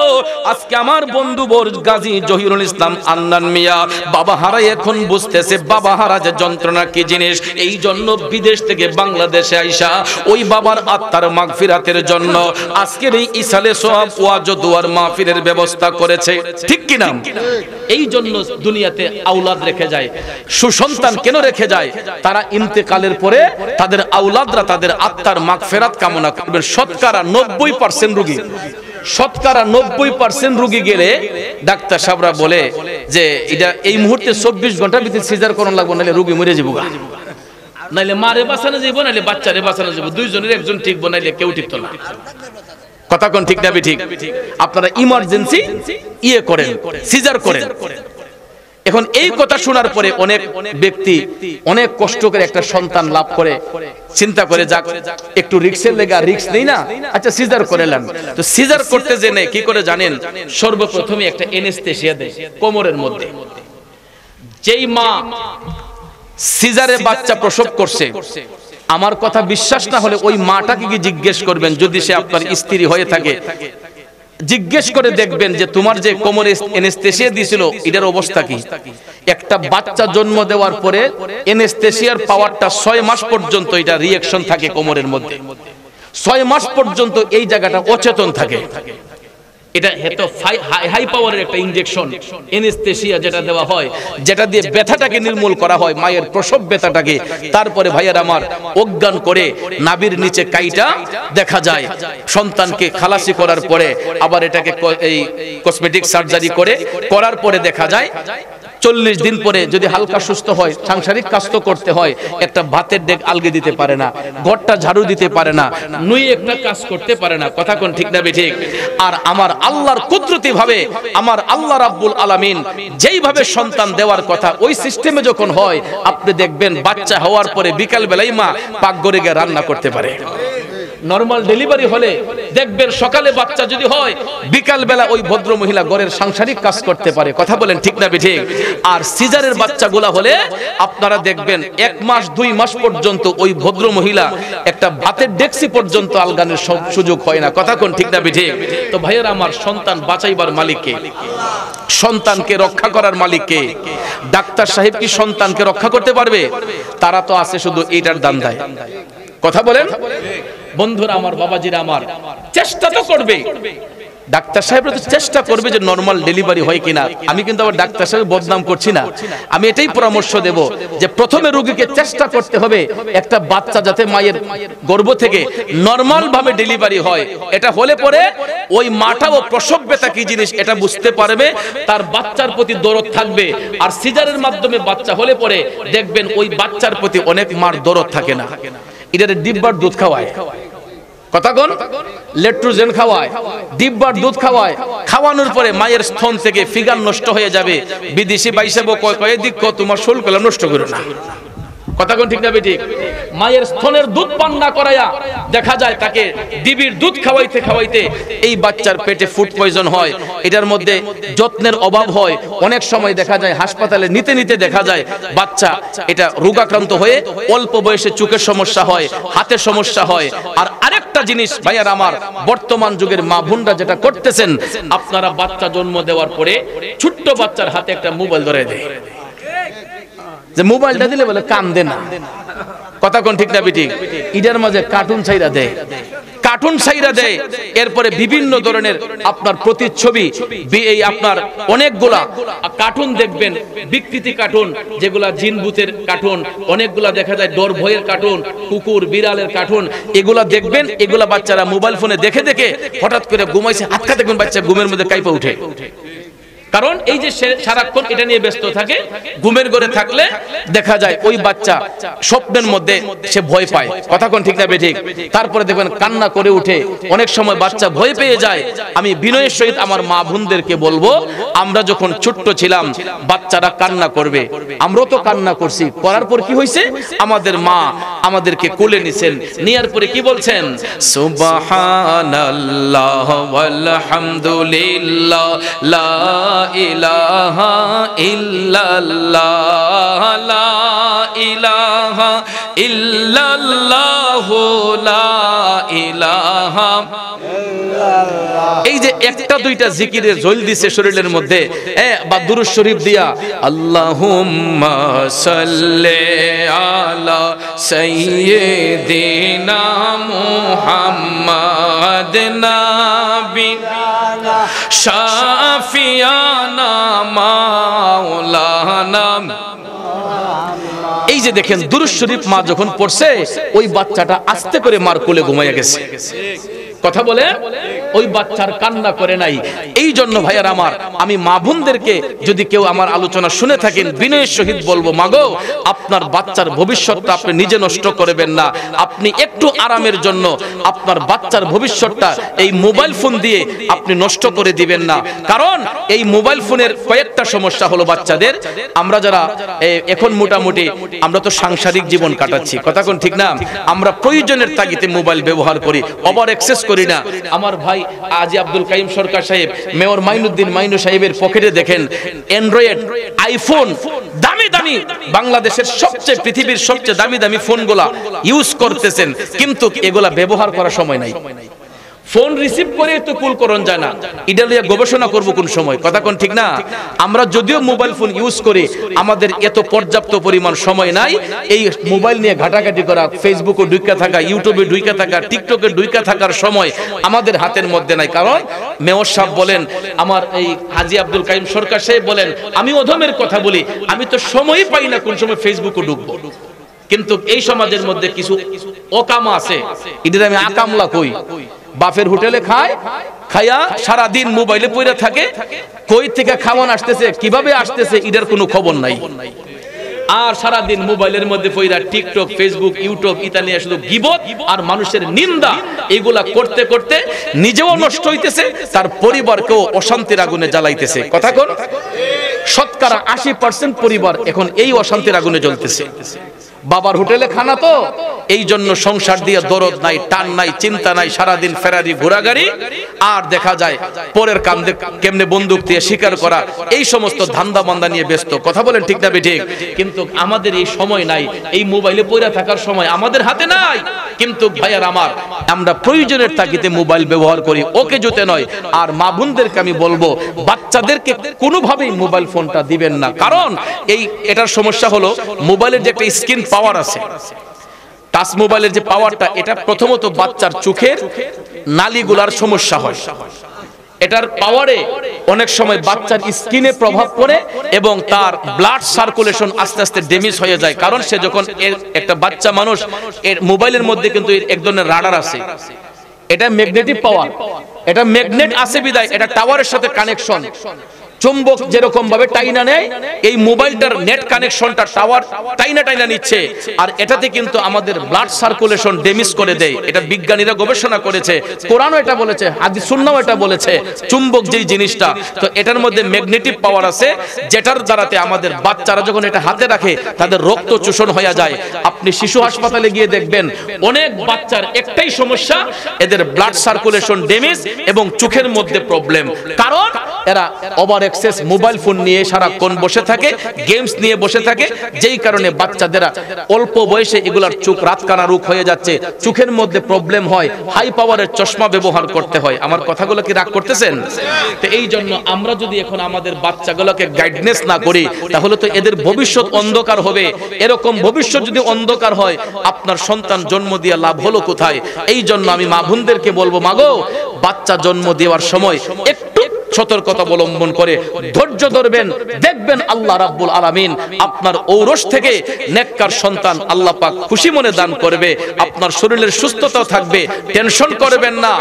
আজকে আমার বন্ধু গাজী জহিরুল ইসলাম আন্নান মিয়া বাবা হারা এখন বুঝতেছে বাবা হারা যে যন্ত্রণা কি জিনিস। এই জন্য বিদেশ থেকে বাংলাদেশে আইসা ওই বাবার আত্মার মাগফিরাতের জন্য আজকের এই ইসালে সওয়াব ওয়াজ ও দুয়ার মাহফিলের ব্যবস্থা করেছে, ঠিক কি না? এই জন্য দুনিয়াতে আওলাদ রেখে যায়, সুসন্তান কেন রেখে যায়? তারা ইন্তেকালের পরে তাদের আওলাদরা তাদের আত্মার মাগফিরাত কামনা করবেন। শতকরা 90% রোগী, শতকরা 90% রোগী গেলে ডাক্তার সাহেবরা বলে যে এটা এই মুহূর্তে 24 ঘন্টার ভিতরে সিজার করন লাগবে, নাহলে রোগী মরে যাবো, নাইলে মারে বাঁচানো যাবো, নাইলে বাচ্চারে বাঁচানো যাবো, দুইজনের একজন ঠিকবো, নাইলে কেউ ঠিকতো না। কথা কোন ঠিক না ঠিক? আপনারা ইমার্জেন্সি করেন, সিজার করেন। এখন এই কথা শোনার পরে অনেক ব্যক্তি অনেক কষ্ট করে একটা সন্তান লাভ করে চিন্তা করে যাক একটু রিস্কের লেগা রিস্ক নেই না, আচ্ছা সিজার করেলেন। তো সিজার করতে জেনে কি করে জানেন? সর্বপ্রথমে একটা এনেস্থেসিয়া দেয় কোমরের মধ্যে। যেই মা সিজারে বাচ্চা প্রসব করছে, আমার কথা বিশ্বাস না হলে ওই মাটাকে কি জিজ্ঞেস করবেন, যদি সে আপনার স্ত্রী হয়ে থাকে, জিজ্ঞেস করে দেখবেন যে তোমার যে কোমরে এনেস্থেসিয়া দিয়েছিল এটার অবস্থা কি। একটা বাচ্চা জন্ম দেওয়ার পরে এনেস্থেসিয়ার পাওয়ারটা 6 মাস পর্যন্ত এটা রিঅ্যাকশন থাকে কোমরের মধ্যে, 6 মাস পর্যন্ত এই জায়গাটা অচেতন থাকে। এটা হেতো হাই পাওয়ারের একটা ইনজেকশন এনেস্থেসিয়া যেটা দেওয়া হয়, যেটা দিয়ে ব্যথাটাকে নির্মূল করা হয়, মায়ের প্রসব ব্যথাটাকে। তারপরে ভাইয়ার আমার অজ্ঞান করে নাভির নিচে কাইটা দেখা যায়। সন্তানকে খালাসি করার পরে আবার এটাকে এই কসমেটিক সার্জারি করার পরে দেখা যায় 40 দিন পরে যদি হালকা সুস্থ হয়, সাংসারিক কাজ তো করতে হয়, একটা ভাতের ডেক আলগে দিতে পারে না, ঘরটা ঝাড়ু দিতে পারে না, নুই একটা কাজ করতে পারে না। কথা কোন ঠিক না ঠিক? আর আমার আল্লাহর কুদরতি ভাবে আমার আল্লাহ রাব্বুল আলামিন যেইভাবে সন্তান দেওয়ার কথা ওই সিস্টেমে যখন হয়, আপনি দেখবেন বাচ্চা হওয়ার পরে বিকাল বেলায় মা পাকঘরে গিয়ে রান্না করতে পারে। নরমাল ডেলিভারি হলে দেখবেন সকালে বাচ্চা যদি হয়, বিকাল বেলা ওই ভদ্র মহিলা ঘরের সাংসারিক কাজ করতে পারে। কথা বলেন ঠিক না ঠিক? আর সিজারের বাচ্চাগুলা হলে আপনারা দেখবেন 1 মাস 2 মাস পর্যন্ত ওই ভদ্র মহিলা একটা ভাতের ডেক্সি পর্যন্ত আলগানের সুযোগ হয় না। কথা কোন ঠিক না ঠিক? তো ভাইয়েরা আমার, সন্তান বাঁচাইবার মালিক কে? সন্তানকে রক্ষা করার মালিক কে? ডাক্তার সাহেব কি সন্তানকে রক্ষা করতে পারবে? তারা তো আছে শুধু এইটার দান্দায়। কথা বলেন বন্ধুরা আমার, বাবাজিরা আমার, চেষ্টা তো করবে, ডাক্তার সাহেবরা তো চেষ্টা করবে যে নরমাল ডেলিভারি হয় কিনা। আমি কিন্তু আবার ডাক্তার সাহেব বদনাম করছি না, আমি এটাই পরামর্শ দেব যে প্রথমে রোগীকে চেষ্টা করতে হবে একটা বাচ্চা যাতে মায়ের গর্ভ থেকে নরমাল ভাবে ডেলিভারি হয়। এটা হলে পরে ওই মাটাও প্রসব ব্যথা কি জিনিস এটা বুঝতে পারবে, তার বাচ্চার প্রতি দরদ থাকবে। আর সিজারের মাধ্যমে বাচ্চা হলে পরে দেখবেন ওই বাচ্চার প্রতি অনেক মার দরদ থাকে না। এটারে ডিব্বার দুধ খাওয়ায়, কথা কোন, লেট্রোজেন খাওয়ায়, ডিব্বার দুধ খাওয়ায়। খাওয়ানোর পরে মায়ের স্তন থেকে ফিগার নষ্ট হয়ে যাবে। বিদেশি বাইসাবো কয় দিক তোমার শোল কলা নষ্ট করো না। কথা কোন ঠিক না ঠিক? মায়ের স্তনের দুধ পান না করায়া দেখা যায় তাকে ডিবির দুধ খাওয়াইতে খাওয়াইতে এই বাচ্চার পেটে ফুড পয়জন হয়। এটার মধ্যে যত্নের অভাব হয়। অনেক সময় দেখা যায় হাসপাতালে নিতে নিতে দেখা যায় বাচ্চা এটা রোগাক্রান্ত হয়ে অল্প বয়সে চোখের সমস্যা হয়, হাতের সমস্যা হয়। আর আরেকটা জিনিস ভাইয়ার আমার, বর্তমান যুগের মা বোনরা যেটা করতেছেন, আপনারা বাচ্চা জন্ম দেওয়ার পরে ছোট্ট বাচ্চার হাতে একটা মোবাইল ধরে দেয়, যে মোবাইলটা দিলে বলে কাম দে না। কথা কোন ঠিক না ঠিক? ইডার মাঝে কার্টুন ছাইরা দেয়, কার্টুন ছাইরা দেয়। এরপরে বিভিন্ন ধরনের আপনার প্রতিচ্ছবি, এই আপনার অনেকগুলা কার্টুন দেখবেন, বিকৃতি কার্টুন, যেগুলা জিন ভূতের কার্টুন, অনেকগুলা দেখা যায় ডর ভয়ের কার্টুন, কুকুর বিড়ালের কার্টুন, এগুলা দেখবেন। এগুলা বাচ্চারা মোবাইল ফোনে দেখে দেখে হঠাৎ করে ঘুমাইছে, হাতটা দেখবেন বাচ্চা ঘুমের মধ্যে কাইপা উঠে। কারণ এই যে সারাক্ষণ এটা নিয়ে ব্যস্ত থাকে, ঘুমের ঘরে থাকলে দেখা যায় ওই বাচ্চা স্বপ্নের মধ্যে সে ভয় পায়। কথা কোন ঠিক না ঠিক? তারপরে দেখবেন কান্না করে উঠে, অনেক সময় বাচ্চা ভয় পেয়ে যায়। আমি বিনয়ের সহিত আমার মা বোনদেরকে বলবো, আমরা যখন ছোট্ট ছিলাম বাচ্চারা কান্না করবে, আমরাও তো কান্না করছি, করার পর কি হয়েছে, আমাদের মা আমাদেরকে কোলে নিছেন, নেয়ার পরে কি বলছেন, সুবহানাল্লাহ ওয়ালহামদুলিল্লাহ লা ইলাহা ইল্লাল্লাহ লা ইলাহা ইল্লাল্লাহু লা ইলাহা ইলাহা, এই যে একটা দুইটা জিকিরের জল দিছে শরীরের মধ্যে, বা দুরূদ শরীফ দিয়া আল্লাহুম্মা সাল্লি আলা সাইয়্যিদিনা মুহাম্মাদ নাবিয়ানা শাফিয়ানা মাওলানা। এই যে দেখেন দুরূদ শরীফ মা যখন পড়ছে, ওই বাচ্চাটা আস্তে করে মার কোলে ঘুমাইয়া গেছে। কথা বলে ওই বাচ্চার কান্না করে নাই। এই জন্য ভাইয়ার আমার, আমি মা বোনদেরকে যদি কেউ আমার আলোচনা শুনে থাকেন, বিনয়ের সহিত বলবো, মাগো আপনার বাচ্চার ভবিষ্যৎটা আপনি নিজে নষ্ট করবেন না। আপনি একটু আরামের জন্য আপনার বাচ্চার ভবিষ্যৎটা এই মোবাইল ফোন দিয়ে আপনি নষ্ট করে দিবেন না। কারণ এই মোবাইল ফোনের কয়েকটা সমস্যা হলো বাচ্চাদের। আমরা যারা এখন মোটামুটি আমরা তো সাংসারিক জীবন কাটাচ্ছি, কথা কোন ঠিক না? আমরা প্রয়োজনের তাগিদে মোবাইল ব্যবহার করি, ওভার এক্সেস করি না। আমার ভাই আজি আব্দুল কাইম সরকার সাহেব, মেয়র মাইনুদ্দিন মাইনু সাহেবের পকেটে দেখেন অ্যান্ড্রয়েড, আইফোন, দামি দামি বাংলাদেশের সবচেয়ে, পৃথিবীর সবচেয়ে দামি দামি ফোনগুলা ইউজ করতেছেন, কিন্তু এগুলা ব্যবহার করার সময় নাই। ফোন রিসিভ করে তো কুল করন যায় না, এটা নিয়ে গবেষণা করব কোন সময়, কথা কোন ঠিক না? আমরা যদিও মোবাইল ফোন ইউজ করি, আমাদের এত পর্যাপ্ত পরিমাণ সময় নাই এই মোবাইল নিয়ে ঘাটাঘাটি করা, ফেসবুকে ঢুইকা থাকা, ইউটিউবে ঢুইকা থাকা, টিকটকে ঢুইকা থাকার সময় আমাদের হাতের মধ্যে নাই। কারণ মেয়র সাহেব বলেন, আমার এই হাজী আব্দুল কাইম সরকার সাহেব বলেন, আমি অধমের কথা বলি, আমি তো সময়ই পাই না কোন সময় ফেসবুকে ঢুকবো। কিন্তু এই সমাজের মধ্যে কিছু অকাম আছে, এদের আমি আকামলা কই। বাফের হোটেলে খায়, খায়া সারা দিন মোবাইলে পড়ে থাকে, কই থেকে খাওয়ান আসতেছে, কিভাবে আসতেছে, এটার কোনো খবর নাই। আর সারা দিন মোবাইলের মধ্যে পড়া টিকটক, ফেসবুক, ইউটিউব ইত্যাদি শুধু গীবত আর মানুষের নিন্দা, এগুলা করতে করতে নিজেও নষ্ট হইতেছে, তার পরিবারকেও অশান্তির আগুনে জ্বালাইতেছে। কথা কোন? শতকরা 80% পরিবার এখন এই অশান্তির আগুনে জ্বলতেছে। বাবার হোটেলে খানা তো, এই জন্য সংসার দিয়ে দরদ নাই, টান নাই, চিন্তা নাই, সারাদিন ফেরারি ঘোরাগাড়ি, আর দেখা যায় পরের কান্দে কেমনে বন্দুক দিয়ে শিকার করা, এই সমস্ত ধান্দা বান্দা নিয়ে ব্যস্ত। কথা বলেন ঠিক না ঠিক? কিন্তু আমাদের এই সময় নাই, এই মোবাইলে পড়ে থাকার সময় আমাদের হাতে নাই। কিন্তু ভাইয়ার আমার, আমরা প্রয়োজনের তাগিদে মোবাইল ব্যবহার করি, ওকে জুতে নয়। আর মা বোনদেরকে আমি বলবো, বাচ্চাদেরকে কোনোভাবেই মোবাইল ফোনটা দিবেন না। কারণ এটার সমস্যা হলো, মোবাইলের যে একটা স্ক্রিন পাওয়ার আছে, টাচ মোবাইলের যে পাওয়ারটা, এটা প্রথমত বাচ্চার চোখের নালীগুলার সমস্যা হয়। এটার পাওয়ারে অনেক সময় বাচ্চার স্কিনে প্রভাব পড়ে এবং তার ব্লাড সার্কুলেশন আস্তে আস্তে ড্যামেজ হয়ে যায়। কারণ সে যখন একটা বাচ্চা মানুষ, এর মোবাইলের মধ্যে কিন্তু এক ধরনের রাডার আছে, এটা ম্যাগনেটিক পাওয়ার, এটা ম্যাগনেট আছে বিদায় এটা টাওয়ারের সাথে কানেকশন, চুম্বক যেরকম ভাবে টাইনা নেয়, এই মোবাইলটার নেট কানেকশনটা টাওয়ার টাইনা নিচ্ছে, আর এটাতে কিন্তু আমাদের ব্লাড সার্কুলেশন ড্যামেজ করে দেয়। এটা বিজ্ঞানীরা গবেষণা করেছে, কোরআনও এটা বলেছে, হাদিস সুন্নাহও এটা বলেছে। চুম্বক যেই জিনিসটা, তো এটার মধ্যে ম্যাগনেটিক পাওয়ার আছে, যেটার দ্বারাতে আমাদের বাচ্চারা যখন এটা হাতে রাখে তাদের রক্ত চোষণ হয়ে যায়। আপনি শিশু হাসপাতালে গিয়ে দেখবেন অনেক বাচ্চার একটাই সমস্যা, এদের ব্লাড সার্কুলেশন ড্যামেজ এবং চোখের মধ্যে প্রবলেম। কারণ এরা ওভার এক্সেস মোবাইল ফোন নিয়ে সারাক্ষণ বসে থাকে, গেমস নিয়ে বসে থাকে, যেই কারণে বাচ্চাদের অল্প বয়সে এগুলার চোখ রাতকানা রোগ হয়ে যাচ্ছে, চোখের মধ্যে প্রবলেম হয়, হাই পাওয়ারের চশমা ব্যবহার করতে হয়। আমার কথাগুলো কি রাগ করতেছেন? তো এই জন্য আমরা যদি এখন আমাদের বাচ্চাগুলোকে গাইডনেস না করি, তাহলে তো এদের ভবিষ্যৎ অন্ধকার হবে। এরকম ভবিষ্যৎ যদি অন্ধকার হয়, আপনার সন্তান জন্ম দিয়ে লাভ হলো কোথায়? এই জন্য আমি মা বোনদেরকে বলবো, মাগো বাচ্চা জন্ম দেওয়ার সময় একটু সতর্কতা অবলম্বন করে ধৈর্য ধরবেন, দেখবেন আল্লাহ রাব্বুল আলামিন আপনার ঔরস থেকে নেককার সন্তান আল্লাহ পাক খুশি মনে দান করবে। আপনার শরীরের সুস্থতাও থাকবে, টেনশন করবেন না,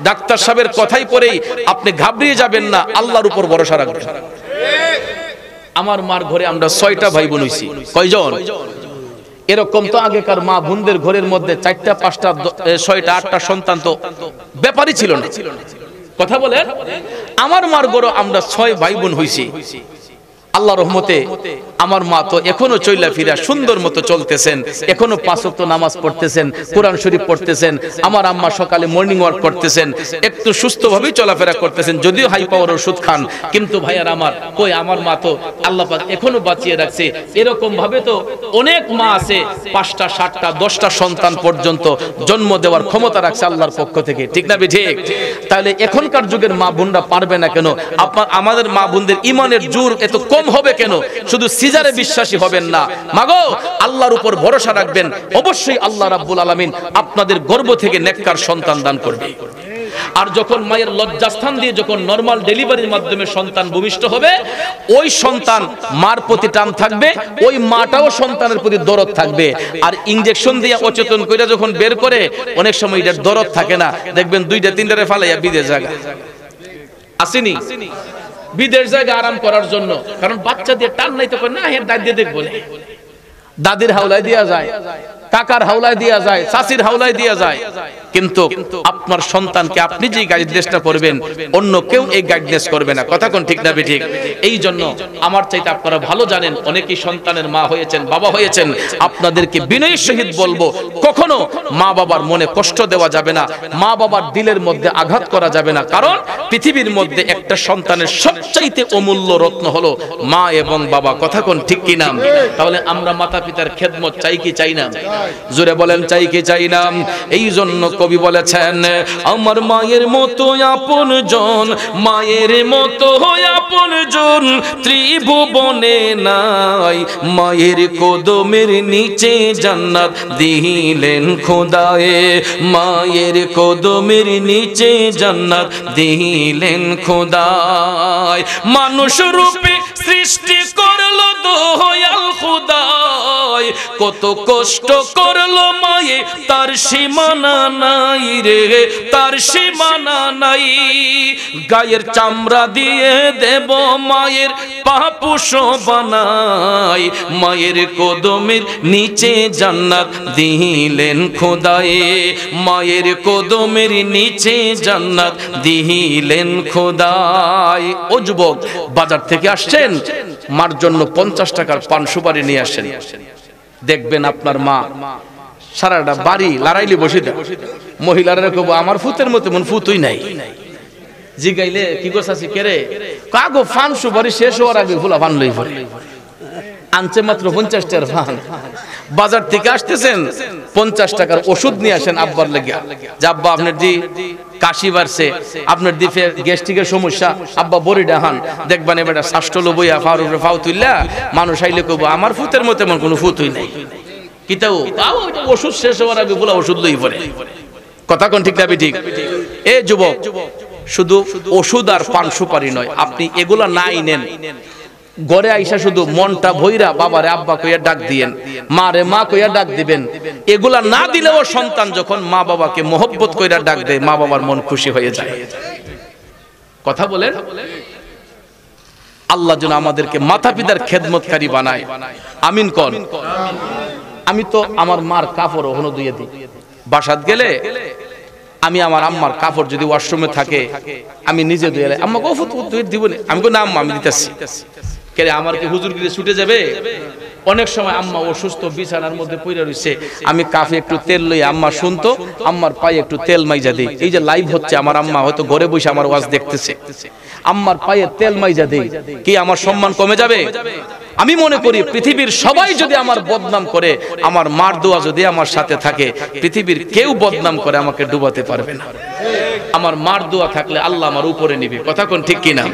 ডাক্তার সাহেবের কথাই পরেই আপনি ঘাবড়িয়ে যাবেন না, আল্লাহর উপর ভরসা রাখবেন। আমার মার ঘরে আমরা 6টা ভাই বোন হইছি। কয়জন? এরকম তো আগেকার মা বোনদের ঘরের মধ্যে 4টা 5টা 6টা 8টা সন্তান তো ব্যাপারই ছিল না। কথা বলেন, আমার মার গড় আমরা 6 ভাই বোন হইছি। আল্লাহ রহমতে আমার মা তো এখনো চইলা ফিরা সুন্দর মতো চলতেছেন, এখনো 5 ওয়াক্ত নামাজ পড়তেছেন, কোরআন শরীফ পড়তেছেন, আমার আম্মা সকালে মর্নিং ওয়াক করতেছেন, একটু সুস্থভাবেই চলাফেরা করতেছেন, যদিও হাই পাওয়ার ওষুধ খান, কিন্তু ভাইয়ার আমার কই আমার মা তো আল্লাহ পাক এখনো বাঁচিয়ে রাখছে। এরকম ভাবে তো অনেক মা আছে 5টা 7টা 10টা সন্তান পর্যন্ত জন্ম দেওয়ার ক্ষমতা রাখছে আল্লাহর পক্ষ থেকে, ঠিক না ঠিক? তাহলে এখনকার যুগের মা বোনরা পারবে না কেন? আমাদের মা বোনদের ঈমানের জোর এত কম হবে কেন? শুধু সিজারে বিশ্বাসী হবেন না, মাগো আল্লাহর উপর ভরসা রাখবেন, অবশ্যই আল্লাহ রাব্বুল আলামিন আপনাদের গর্ভ থেকে নেককার সন্তান দান করবে। আর যখন মায়ের লজ্জাস্থান দিয়ে যখন নরমাল ডেলিভারির মাধ্যমে সন্তান ভূমিষ্ঠ হবে, ওই সন্তান মার প্রতি টান থাকবে, ওই মাটাও সন্তানের প্রতি দরদ থাকবে। আর ইনজেকশন দিয়ে অচেতন করে যখন বের করে, অনেক সময় এটার দরদ থাকে না, দেখবেন 2টা 3টারে ফালাইয়া বিদেশ জায়গা আসেনি, বিদেশ জায়গা আরাম করার জন্য। কারণ বাচ্চা দিয়ে টান নাই, তখন না হের দাদি দেখবো, দাদির হাওলায় দেয়া যায়, কাকার হাওলায় দেয়া যায়, চাচির হাওলায় দেয়া যায়, কিন্তু আপনার সন্তানকে আপনি যে গাইডনেসটা করবেন, অন্য কেউ এই গাইডনেস করবে না। কথা কোন ঠিক না ঠিক? এই জন্য আমার চাইতে আপনারা ভালো জানেন, অনেকেই সন্তানের মা হয়েছেন, বাবা হয়েছেন, আপনাদেরকে বিনয়ের সহিত বলবো, কখনো মা বাবার মনে কষ্ট দেওয়া যাবে না, মা বাবার দিলের মধ্যে আঘাত করা যাবে না। কারণ পৃথিবীর মধ্যে একটা সন্তানের সবচাইতে অমূল্য রত্ন হলো মা এবং বাবা। কথা কোন ঠিক কি না? তাহলে আমরা মাতা পিতার খেদমত চাই কি চাই না? জোরে বলেন, চাই কি চাই না? এই জন্য কবি বলেছেন, আমার মায়ের মতো আপন জন, মায়ের মতো আপন জন ত্রিভুবনে নাই, মায়ের কদমের নিচে জান্নাত দিলেন খোদায়ে, মায়ের কদমের নিচে জান্নাত দিলেন খোদায়, মানুষ রূপে সৃষ্টি করলো দয়াল খোদায়, কত কষ্ট করলো মায়ে তার সীমানা নাই রে, তার সীমানা নাই, গায়ের চামড়া দিয়ে দেব মায়ের পাপুষ বানাই, মায়ের কদমের নিচে জান্নাত দিলেন খোদায়ে, মায়ের কদমের নিচে জান্নাত দিলেন খোদায়। ও যুবক, বাজার থেকে আসছেন, মার জন্য 50 টাকার পান সুপারি নিয়ে আসেন, দেখবেন আপনার মা সারাটা বাড়ি লড়াইলে বসে দেয়। মহিলারা কব আমার ফুতের মতো মন ফুতুই নাই, জিগাইলে কি গোছাছি কেরে, কাগো ফান সুপারি শেষ হওয়ার আগে ফুলা ফান লই পড়ে আনছে মাত্র 50 টাকার ফান। বাজার থেকে আসতেছেন, 50 টাকার ওষুধ নিয়ে আসেন আব্বার লাগিয়া, যে আব্বা আপনার দি কাশি বাড়ছে, আপনার দি গ্যাস্ট্রিকের সমস্যা, আব্বা বড়ি ডাহান, দেখবেন এবার শ্বাসটলো বইয়া ফাউর উপরে ফাউ তুললা, মানুষ আইলে কব আমার ফুতের মতো এমন কোনো ফুতুই নাই, কিতাও ওষুধ শেষ হওয়ার আগে বলা ওষুধ লই পড়ে। কথা কোন ঠিক না ঠিক? এ যুবক, শুধু ওষুধ আর পান সুপারি নয়, আপনি এগুলা নাই নেন, ঘরে আইসা শুধু মনটা ভইরা বাবারে আব্বা কইয়া ডাক দিয়েন, মারে মা কইয়া ডাক দিবেন। এগুলা না দিলেও সন্তান যখন মা বাবাকে মহব্বত কইরা ডাক দেয়, মা বাবার মন খুশি হয়ে যায়। কথা বলেন, আল্লাহ যেন আমাদেরকে মাতা পিতার খেদমতকারী বানায়, আমিন কোন। আমি তো আমার মার কাপড় ওখানে ধুয়ে দিই, বাসাত গেলে আমি আমার আম্মার কাপড় যদি ওয়াশরুমে থাকে আমি নিজে ধুয়ে দিই, আম্মা কফুত ধুয়ে দিব না, আমি কই না আম্মা আমি দিতেছি, কে আমার কি হুজুর গিয়ে ছুটে যাবে? অনেক সময় আম্মা অসুস্থ বিছানার মধ্যে পড়ে রইছে, আমি কাফে একটু তেল লই, আম্মা শুনতো, আম্মার পায়ে একটু তেল মাইজা দেই। এই যে লাইভ হচ্ছে, আমার আম্মা হয়তো ঘরে বসে আমার ওয়াজ দেখতেছে, আম্মার পায়ে তেল মাইজা দেই, কি আমার সম্মান কমে যাবে? আমি মনে করি পৃথিবীর সবাই যদি আমার বদনাম করে, আমার মার দোয়া যদি আমার সাথে থাকে, পৃথিবীর কেউ বদনাম করে আমাকে ডুবাতে পারবে না। আমার মার দোয়া থাকলে আল্লাহ আমার উপরে নিবে। কথা কোন ঠিক কিনা?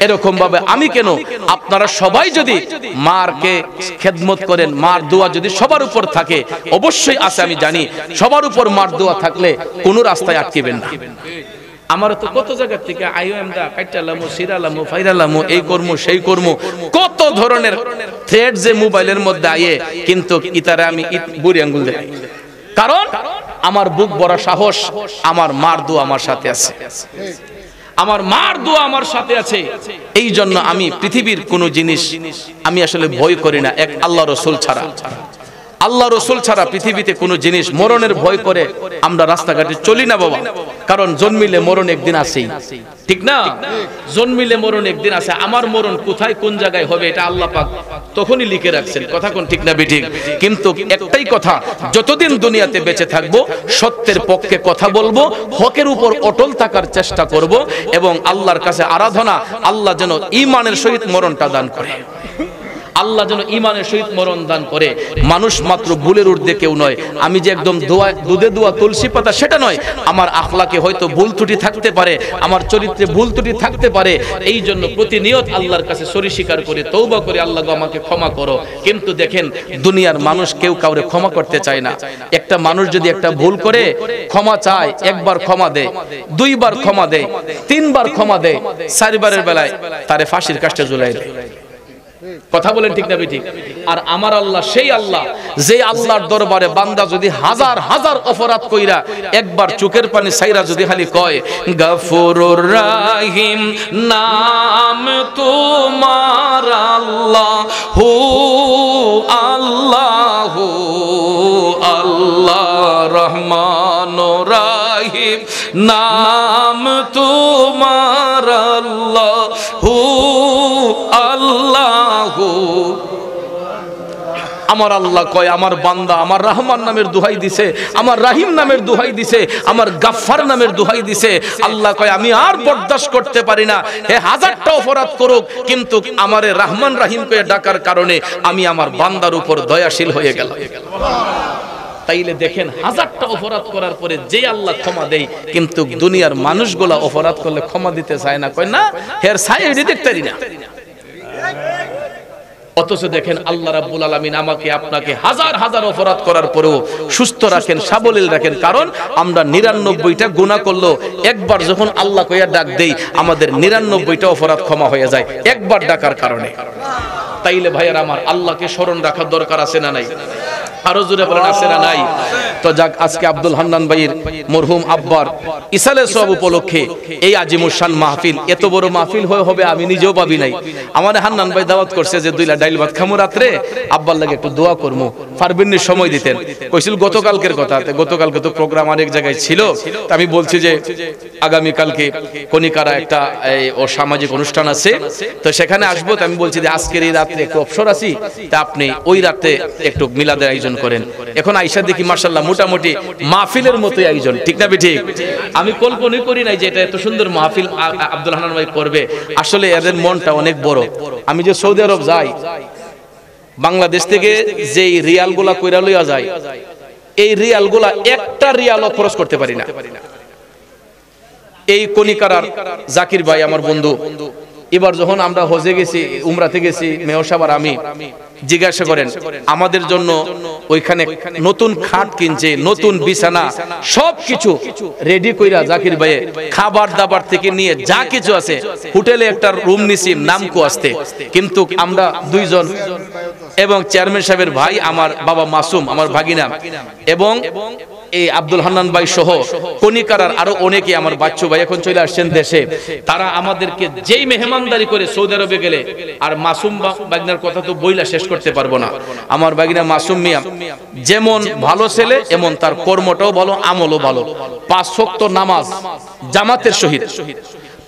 এরকম ভাবে আমি কেন, আপনারা সবাই যদি মারকে খেদমত করেন, মার দোয়া যদি সবার উপর থাকে, অবশ্যই আছে, আমি জানি সবার উপর মার দোয়া থাকলে কোন রাস্তায় আটকেবেন না। আমার তো কত জায়গা থেকে আইএমদা কাটালামো, সিরালামো, ফাইরালামো, এই কর্ম সেই কর্ম, কত ধরনের থ্রেড যে মোবাইলের মধ্যে আইয়ে, কিন্তু ইতারে আমি বুড়ি আঙ্গুল দেখাই, কারণ আমার বুক বড় সাহস, আমার মার দোয়া আমার সাথে আছে, আমার মার দোয়া আমার সাথে আছে। এই জন্য আমি পৃথিবীর কোন জিনিস আমি আসলে ভয় করি না, এক আল্লাহ রাসূল ছাড়া। আল্লাহ রসুল ছাড়া পৃথিবীতে কোনো জিনিস মরণের ভয় করে আমরা রাস্তাঘাটে চলি না বাবা, কারণ জন্মিলে মরণ একদিন আসেই, ঠিক না? জন্মিলে মরণ একদিন আসে। আমার মরণ কোথায় কোন জায়গায় হবে এটা আল্লাহ পাক তখনই লিখে রাখছেন, কথা কোন ঠিক না বেঠিক? কিন্তু একটাই কথা, যতদিন দুনিয়াতে বেঁচে থাকবো সত্যের পক্ষে কথা বলবো, হকের উপর অটল থাকার চেষ্টা করব, এবং আল্লাহর কাছে আরাধনা আল্লাহ যেন ঈমানের সহিত মরণটা দান করে, আল্লাহ যেন ঈমানের সহিত মরণ দান করে। মানুষ মাত্র ভুলের ঊর্ধ্বে কেউ নয়। আমি যে একদম দুধে দোয়া তুলসী পাতা সেটা নয়, আমার আখলাকে হয়তো ভুল ত্রুটি থাকতে পারে, আমার চরিত্রে ভুল ত্রুটি থাকতে পারে, এই জন্য প্রতিনিয়ত আল্লাহর কাছে সরি স্বীকার করে তওবা করে আল্লাহ গো আমাকে ক্ষমা করো। কিন্তু দেখেন দুনিয়ার মানুষ কেউ কাউরে ক্ষমা করতে চায় না। একটা মানুষ যদি একটা ভুল করে ক্ষমা চায়, একবার ক্ষমা দেয়, দুইবার ক্ষমা দেয়, তিনবার ক্ষমা দেয়, চারবারের বেলায় তারে ফাঁসির কাস্টে ঝুলাই দেয়। কথা বলেন ঠিক না বেঠিক? আর আমার আল্লাহ সেই আল্লাহ যে আল্লাহর দরবারে বান্দা যদি হাজার হাজার অপরাধ কইরা একবার চোখের পানি ছাইরা যদি খালি কয় গফুরুর রহিম নাম তোমার আল্লাহ হু আল্লাহ আল্লাহ রহমানুর রহিম নাম তোমার আল্লাহ হু আল্লাহ। আমার আল্লাহ কয় আমার বান্দা আমার রহমান নামের দোহাই দিছে, আমার রাহিম নামের দোহাই দিছে, আমার গাফফার নামের দোহাই দিছে। আল্লাহ কয় আমি আর বরদাস্ত করতে পারি না, হে হাজারটা অপরাধ করুক কিন্তু আমারে রহমান রাহিম কয়ে ডাকার কারণে আমি আমার বান্দার উপর দয়াশীল হয়ে গেলাম। তাইলে দেখেন হাজারটা অপরাধ করার পরে যে আল্লাহ ক্ষমা দেয়, কিন্তু দুনিয়ার মানুষগুলা অপরাধ করলে ক্ষমা দিতে চায় না, কয় না হের সাইডে দেখতেই না। অথচ দেখেন আল্লাহ রাব্বুল আলামিন আমাকে আপনাকে হাজার হাজার অপরাধ করার পরেও সুস্থ রাখেন, সাবলীল রাখেন, কারণ আমরা 99টা গুনাহ করলো একবার যখন আল্লাহ কইয়া ডাক দেই আমাদের 99টা অপরাধ ক্ষমা হয়ে যায় একবার ডাকার কারণে। তাইলে ভাইয়ার আমার আল্লাহকে স্মরণ রাখার দরকার আছে না নাই? আরো জোরে বলেন আছে না নাই? তো যাক, আজকে আব্দুল হান্নান ভাইয়ের মরহুম আব্বার ইসালে সওয়াব উপলক্ষে এই আজিমুস শান মাহফিল, এত বড় মাহফিল হবে আমি নিজেও ভাবি নাই। আমার হান্নান ভাই দাওয়াত করছে যে 2 লা ডাইল ভাত খামু রাত্রে, আব্বার লাগে একটু দোয়া করমু, পারবেন নি সময় দিতেন? কইছিল গতকালকের কথা, গতকালকে তো প্রোগ্রাম অনেক জায়গায় ছিল, তা আমি বলছি যে আগামী কালকে কনিকারা একটা ও সামাজিক অনুষ্ঠান আছে, তো সেখানে আসবো। তো আমি বলছি যে আজকের এই রাতে একটু অবসর আছি, তা আপনি ওই রাতে একটু মিলাদের আয়োজন করেন। এখন আইসা দেখি মাশাআল্লাহ মোটামুটি মাহফিলের মতোই আয়োজন, ঠিক না ঠিক? আমি কল্পনাই করি নাই যে এটা এত সুন্দর মাহফিল আব্দুল হান্নান ভাই করবে। আসলে এদের মনটা অনেক বড়। আমি যে সৌদি আরব যাই, বাংলাদেশ থেকে যে রিয়ালগুলা কইরা লইয়া যায়, এই রিয়ালগুলা একটা রিয়ালও খরচ করতে পারি না। এই কনিকারার জাকির ভাই আমার বন্ধু, এবার যখন আমরা হজে গেছি, উমরাতে গেছি, মেয়র সাহেব আর আমি, জিজ্ঞাসা করেন আমাদের জন্য ওইখানে নতুন খাট কিনছে, নতুন বিছানা, সবকিছু রেডি কইরা জাকির ভাই খাবার দাবার থেকে নিয়ে যা কিছু আছে, হোটেলে একটা রুম নিছি নামকো আসতে। কিন্তু আমরা 2 জন এবং চেয়ারম্যান সাহেবের ভাই, আমার বাবা মাসুম, আমার ভাগিনা, এবং এই আব্দুল হান্নান ভাই সহ কনিকারার আরো অনেকে, আমার বাচ্চু ভাই এখন চলে আসছেন দেশে, তারা আমাদেরকে যেই মেহমানদারি করে সৌদি আরবে গেলে, আর মাসুম বাগনার কথা তো বইলা শেষ করতে পারবো না। আমার বাগিনা মাসুম মিয়া যেমন ভালো ছেলে, এমন তার কর্মটাও ভালো, আমলও ভালো। 5 ওয়াক্ত নামাজ জামাতের সহিত,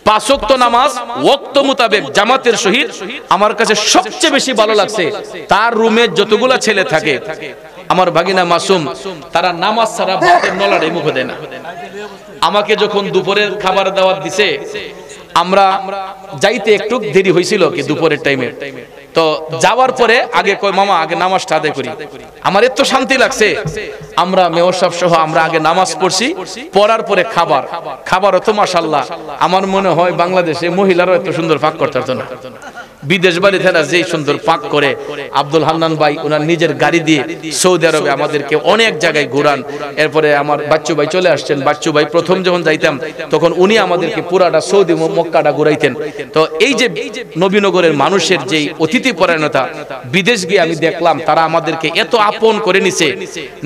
5 ওয়াক্ত নামাজ ওয়াক্ত মোতাবেক জামাতের সহিত। আমার কাছে সবচেয়ে বেশি ভালো লাগছে তার রুমে যতগুলা ছেলে থাকে, আমার ভাগিনা মাসুম, তারা নামাজ ছাড়া ভাতের নলাড়ে মুখ দেয় না। আমাকে যখন দুপুরের খাবার দাওয়াত দিছে, আমরা যাইতে একটু দেরি হয়েছিল কি দুপুরের টাইমে, তো যাওয়ার পরে আগে কয় মামা আগে নামাজটা আদায় করি। আমার এত শান্তি লাগছে, আমরা মেয়র সাহেব সহ আমরা আগে নামাজ পড়ছি, পড়ার পরে খাবার তো মাশাআল্লাহ, আমার মনে হয় বাংলাদেশে মহিলারাও এত সুন্দর পাক করতে পারতো না। বিদেশ বাড়িতে যে সুন্দর পাক করে। আব্দুল হান্নান ভাই ওনার নিজের গাড়ি দিয়ে সৌদি আরবে আমাদেরকে অনেক জায়গায় ঘুরান। এরপরে আমার বাচ্চু ভাই চলে আসছেন। বাচ্চু ভাই প্রথম যখন যাইতাম তখন উনি আমাদেরকে পুরাটা সৌদি মক্কাটা ঘুরাইতেন। তো এই যে নবীনগরের মানুষের যে অতিথি পরায়ণতা, বিদেশ গিয়ে আমি দেখলাম তারা আমাদেরকে এত আপন করে নিছে,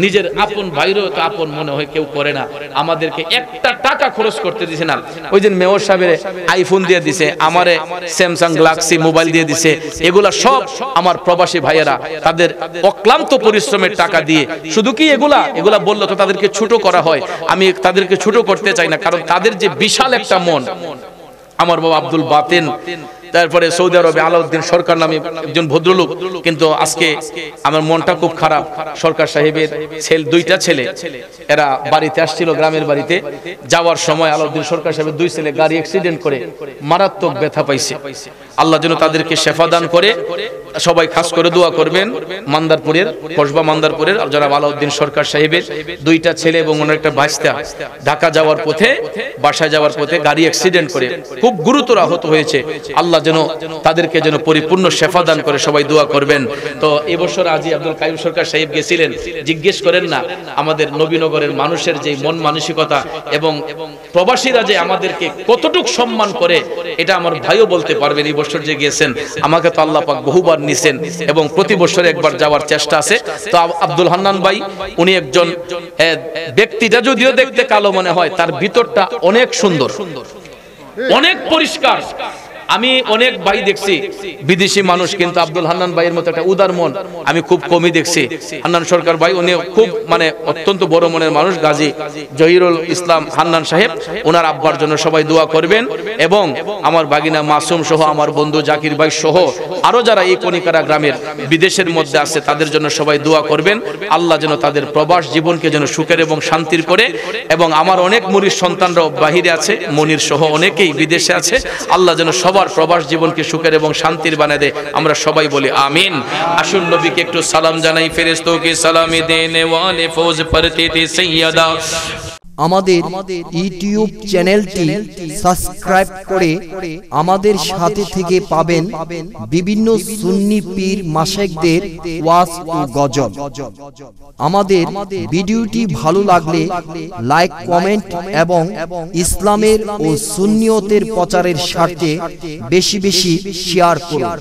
নিজের আপন ভাইরও তো আপন মনে হয় কেউ করে না। আমাদেরকে একটা টাকা খরচ করতে দিছে না। ওই দিন মেয়র সাহেবের আইফোন দিয়ে দিছে, আমারে স্যামসাং গ্যালাক্সি মোবাইল মোবাইল দিয়ে দিছে, এগুলা সব আমার প্রবাসী ভাইয়েরা তাদের অক্লান্ত পরিশ্রমের টাকা দিয়ে। শুধু কি এগুলা বললো তো তাদেরকে ছোট করা হয়, আমি তাদেরকে ছোট করতে চাই না, কারণ তাদের যে বিশাল একটা মন। আমার বাবা আব্দুল বাতেন, তারপরে সৌদি আরবে আলাউদ্দিন সরকার নামে একজন ভদ্রলোক, কিন্তু আজকে আমার মনটা খুব খারাপ। সরকার সাহেবের দুইটা ছেলে, এরা বাড়িতে আসছিল, গ্রামের বাড়িতে যাওয়ার সময় আলাউদ্দিন সরকার সাহেবের দুই ছেলে গাড়ি অ্যাক্সিডেন্ট করে মারাত্মক ব্যথা পাইছে। আল্লাহ যেন তাদেরকে শেফা দান করে। সবাই খাস করে দোয়া করবেন। মান্দারপুরের, কসবা মান্দারপুরের যারা আলাউদ্দিন সরকার সাহেবের দুইটা ছেলে এবং ওনার একটা ভাইস্তা ঢাকা যাওয়ার পথে, বাসায় যাওয়ার পথে গাড়ি অ্যাক্সিডেন্ট করে খুব গুরুতর আহত হয়েছে। আল্লাহ যেন তাদেরকে যেন পরিপূর্ণ শেফা দান করে, সবাই দোয়া করবেন। তো এবছর আজি আব্দুল কাইম সরকার সাহেব গেছিলেন, জিজ্ঞেস করেন না আমাদের নবীনগরের মানুষের যে মন মানসিকতা এবং প্রবাসীরা যে আমাদেরকে কতটুকু সম্মান করে, এটা আমার ভাইও বলতে পারবেন। এই বছর যে গিয়েছেন, আমাকে তো আল্লাহ পাক বহুবার নিছেন এবং প্রতি বছরে একবার যাওয়ার চেষ্টা আছে। তো আব্দুল হান্নান ভাই, উনি একজন ব্যক্তিটা যদিও দেখতে কালো মনে হয়, তার ভিতরটা অনেক সুন্দর, অনেক পরিষ্কার। আমি অনেক ভাই দেখছি বিদেশি মানুষ, কিন্তু আব্দুল হান্নান ভাইয়ের মতো একটা উদার মন আমি খুব কমই দেখছি। হান্নান সরকার ভাই উনি খুব অত্যন্ত বড় মনের মানুষ। গাজী জহিরুল ইসলাম হান্নান সাহেব, ওনার আব্বার জন্য সবাই দোয়া করবেন। এবং আমার বাগিনা মাসুম সহ, আমার বন্ধু জাকির ভাই সহ আরো যারা এই কনিকারা গ্রামের বিদেশের মধ্যে আছে, তাদের জন্য সবাই দোয়া করবেন। আল্লাহ যেন তাদের প্রবাস জীবনকে যেন সুখের এবং শান্তির করে। এবং আমার অনেক মুরিদ সন্তানরাও বাহিরে আছে, মনির সহ অনেকেই বিদেশে আছে। আল্লাহ যেন সবার প্রবাস জীবনকে সুখের এবং শান্তির বানিয়ে দেয়। আমরা সবাই বলি আমিন। আসুন নবীকে একটু সালাম জানাই। ফেরেশতোকে সালামি দেনে ওয়ালে ফৌজ পরতে তে সাইয়্যিদা। আমাদের ইউটিউব চ্যানেলটি সাবস্ক্রাইব করে আমাদের সাথে থেকে পাবেন বিভিন্ন সুন্নি পীর মাশায়েখদের ওয়াজ ও গজল। আমাদের ভিডিওটি ভালো লাগলে লাইক, কমেন্ট এবং ইসলামের ও সুন্নিয়তের প্রচারের স্বার্থে বেশি বেশি শেয়ার করুন।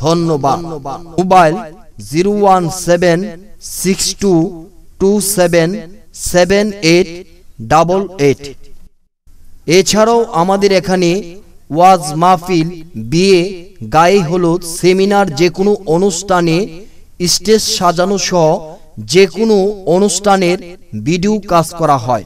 ধন্যবাদ। মোবাইল 01762277888। এছাড়াও আমাদের এখানে ওয়াজ মাহফিল, বিয়ে, গায়ে হলুদ, সেমিনার, যে কোনো অনুষ্ঠানে স্টেজ সাজানো সহ যে কোনো অনুষ্ঠানের ভিডিও কাজ করা হয়।